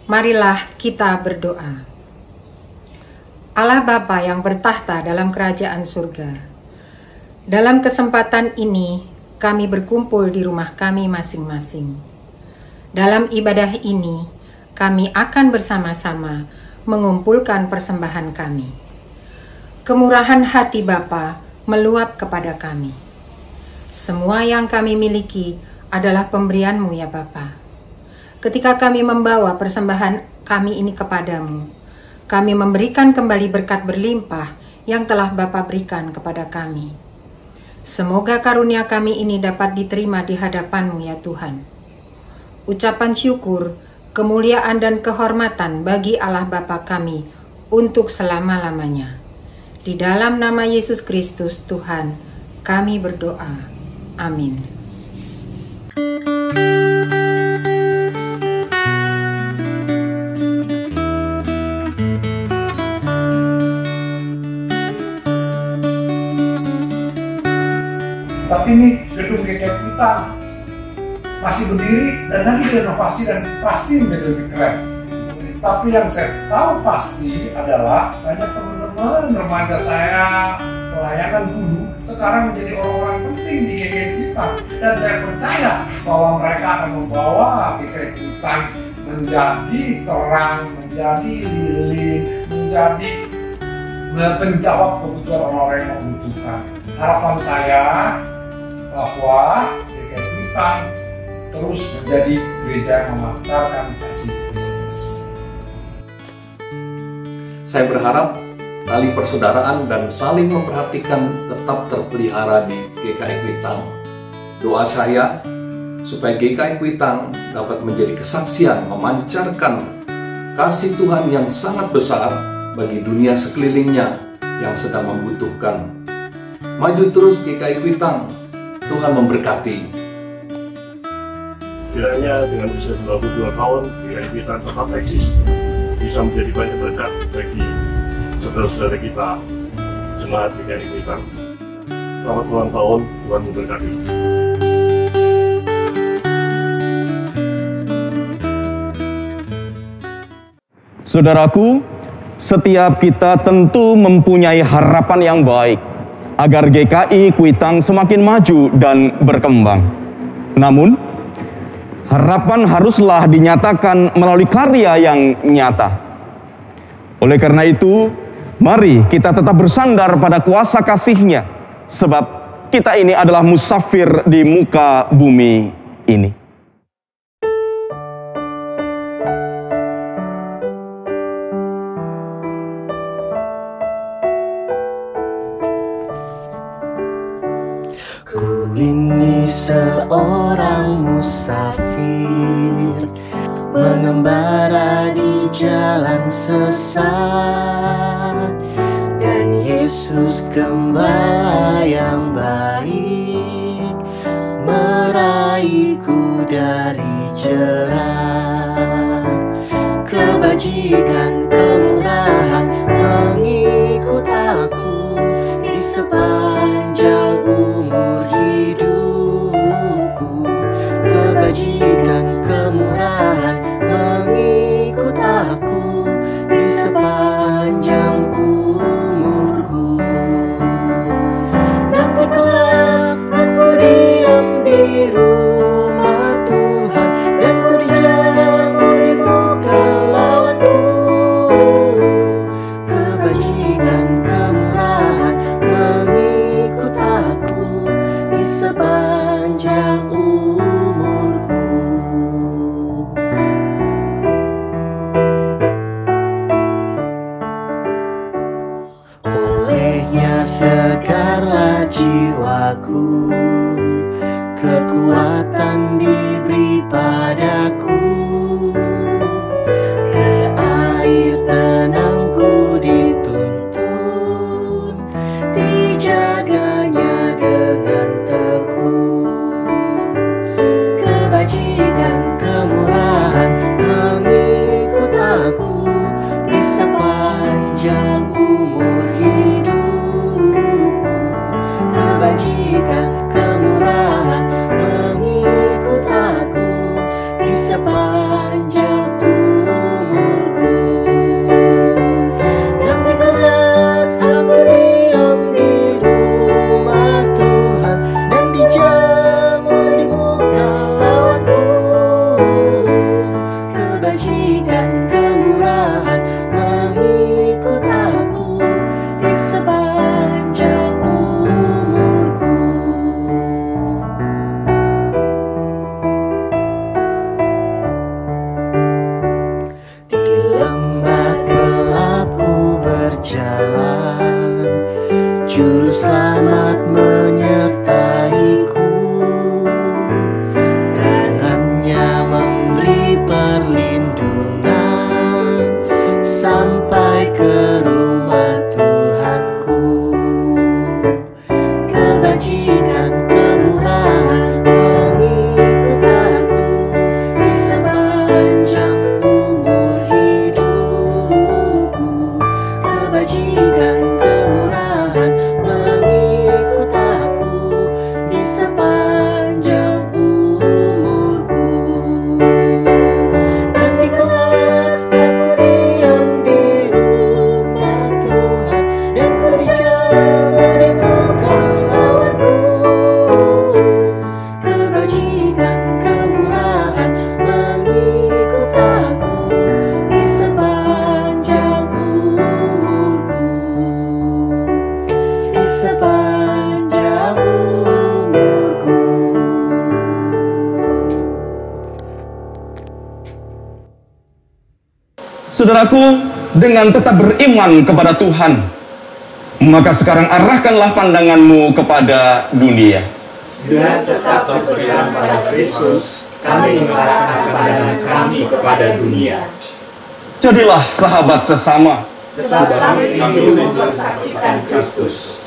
Marilah kita berdoa. Allah Bapa yang bertahta dalam kerajaan surga, dalam kesempatan ini kami berkumpul di rumah kami masing-masing. Dalam ibadah ini kami akan bersama-sama mengumpulkan persembahan kami. Kemurahan hati Bapa meluap kepada kami. Semua yang kami miliki adalah pemberian-Mu ya Bapa. Ketika kami membawa persembahan kami ini kepadamu, kami memberikan kembali berkat berlimpah yang telah Bapa berikan kepada kami. Semoga karunia kami ini dapat diterima di hadapan-Mu ya Tuhan. Ucapan syukur, kemuliaan dan kehormatan bagi Allah Bapa kami untuk selama-lamanya. Di dalam nama Yesus Kristus Tuhan, kami berdoa. Amin. Saat ini gedung GKI Kuitang masih berdiri dan nanti direnovasi dan pasti menjadi lebih keren. Tapi yang saya tahu pasti adalah banyak teman-teman remaja saya, pelayanan dulu, sekarang menjadi orang-orang penting di GKI Kuitang. Dan saya percaya bahwa mereka akan membawa GKI Kuitang menjadi terang, menjadi lilin, menjadi menjawab kebutuhan orang-orang yang membutuhkan. Harapan saya bahwa GKI Kuitang terus menjadi gereja yang memasarkan kasih Kristus. Saya berharap tali persaudaraan dan saling memperhatikan tetap terpelihara di GKI Kuitang. Doa saya supaya GKI Kuitang dapat menjadi kesaksian memancarkan kasih Tuhan yang sangat besar bagi dunia sekelilingnya yang sedang membutuhkan. Maju terus GKI Kuitang. Tuhan memberkati. kiranya dengan usia 22 tahun, GKI Kuitang tetap eksis, bisa menjadi banyak berkat bagi saudara-saudara kita, jemaat GKI Kuitang. Selamat ulang tahun, Tuhan memberkati. Saudaraku, setiap kita tentu mempunyai harapan yang baik agar GKI Kuitang semakin maju dan berkembang. Namun, harapan haruslah dinyatakan melalui karya yang nyata. Oleh karena itu, mari kita tetap bersandar pada kuasa kasih-Nya, sebab kita ini adalah musafir di muka bumi ini. Ku ini seorang musafir, mengembara di jalan sesat, dan Yesus gembala yang baik meraihku dari jerat. Kebajikan kemurahan mengikut aku di sepanjang umur hidupku. Kebajikan kemurahan mengikut aku di sepanjang umurku. Nanti kelak aku diam di rumah Tuhan, dan ku dijamu di muka lawanku. Kebajikan kemurahan mengikut aku di sepanjang umurku. Olehnya segarlah jiwaku, kekuatan diberi padaku. Ke air tenangku dituntun, dijaganya dengan tekun. Kebajikan kemurahan mengikut aku di sepanjang umur hidupku. Kebajikan kemurahan mengikut aku di sepanjang umurku. Nanti kelak aku diam di rumah Tuhan, dan dijamu di muka lawanku. Kebajikan kemurahan mengikut aku di sepanjang umurku. Di lembah gelapku berjalan, juru selamat menyertaiku. Tangannya memberi perlindungan sampai ke rumah Tuhanku. Kebajikan kemurahan mengikut aku di sepanjang umur hidupku. Kebajikan kemurahan mengikut aku di sepanjang umurku. Nanti kelak aku diam di rumah Tuhan, dan ku dijamu di muka lawanku. Kebajikan kemurahan mengikut aku di sepanjang umurku. Di sepanjang umurku. Saudaraku, dengan tetap beriman kepada Tuhan, maka sekarang arahkanlah pandanganmu kepada dunia. Dengan tetap berpegang pada Kristus, kami mengarahkan pandangan kami kepada dunia. Jadilah sahabat sesama. Sebab kami rindu mempersaksikan Kristus.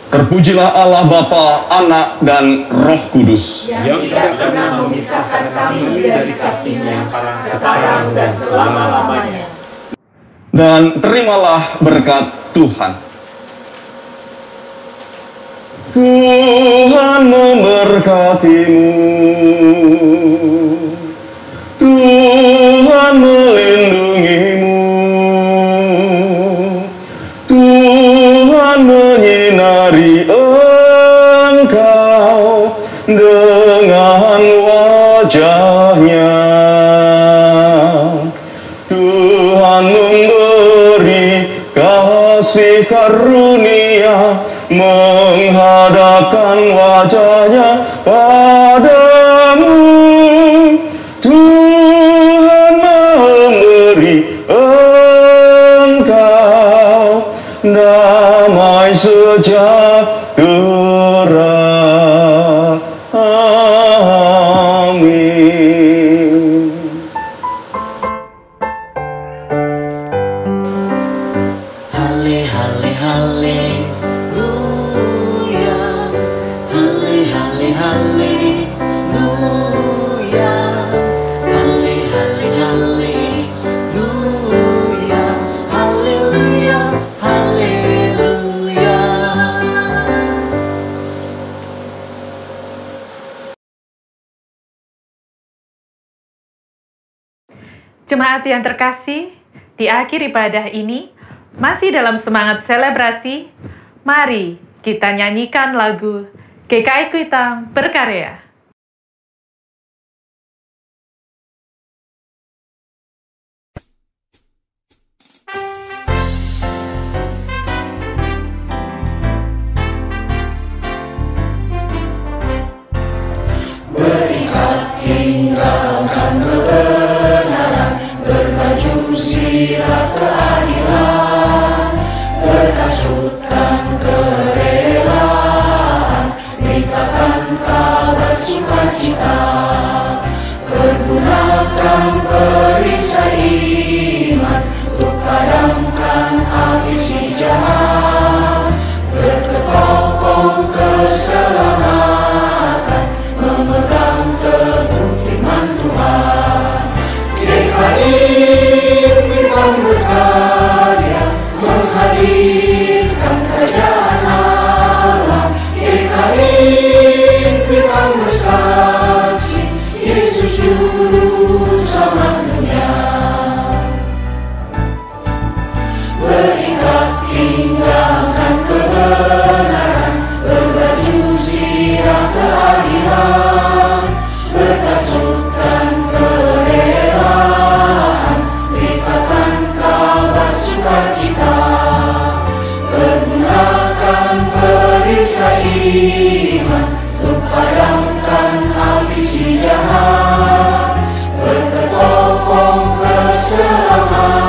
Terpujilah Allah Bapa, Anak, dan Roh Kudus. Yang tidak pernah memisahkan kami dari kasih-Nya sekarang dan selama-lamanya. Dan terimalah berkat Tuhan. Tuhan memberkatimu. Tuhan melindungimu. Tuhan menyinari engkau dengan wajah-Nya. Tuhan memberi kasih karunia, menghadapkan wajah-Nya padamu. Tuhan memberi engkau damai sejahtera. Amin. Halle, halle, halleluya. Halle, halle, halleluya. Halle, halle, halleluya. Haleluya, haleluya. Jemaat yang terkasih, di akhir ibadah ini, masih dalam semangat selebrasi, mari kita nyanyikan lagu GKI Kuitang Berkarya. Berikat tinggalkan kebenaran, berbaju zirah keadilan, berkasutkan kerelaan, beritakan kabar sukacita, pergunakan perisai iman untuk padamkan api si jahat, berketopong keselamatan, memegang teguh firman Tuhan. GKI Kuitang berkarya, menghadirkan kerajaan Allah. GKI Kuitang bersaksi, Yesus Juru Selamat dunia. Berikat tinggalkan kebenaran, berbaju zirah keadilan, berkasutkan kerelaan, beritakan kabar sukacita, pergunakan perisai iman untuk padamkan api si jahat, berketopong keselamatan,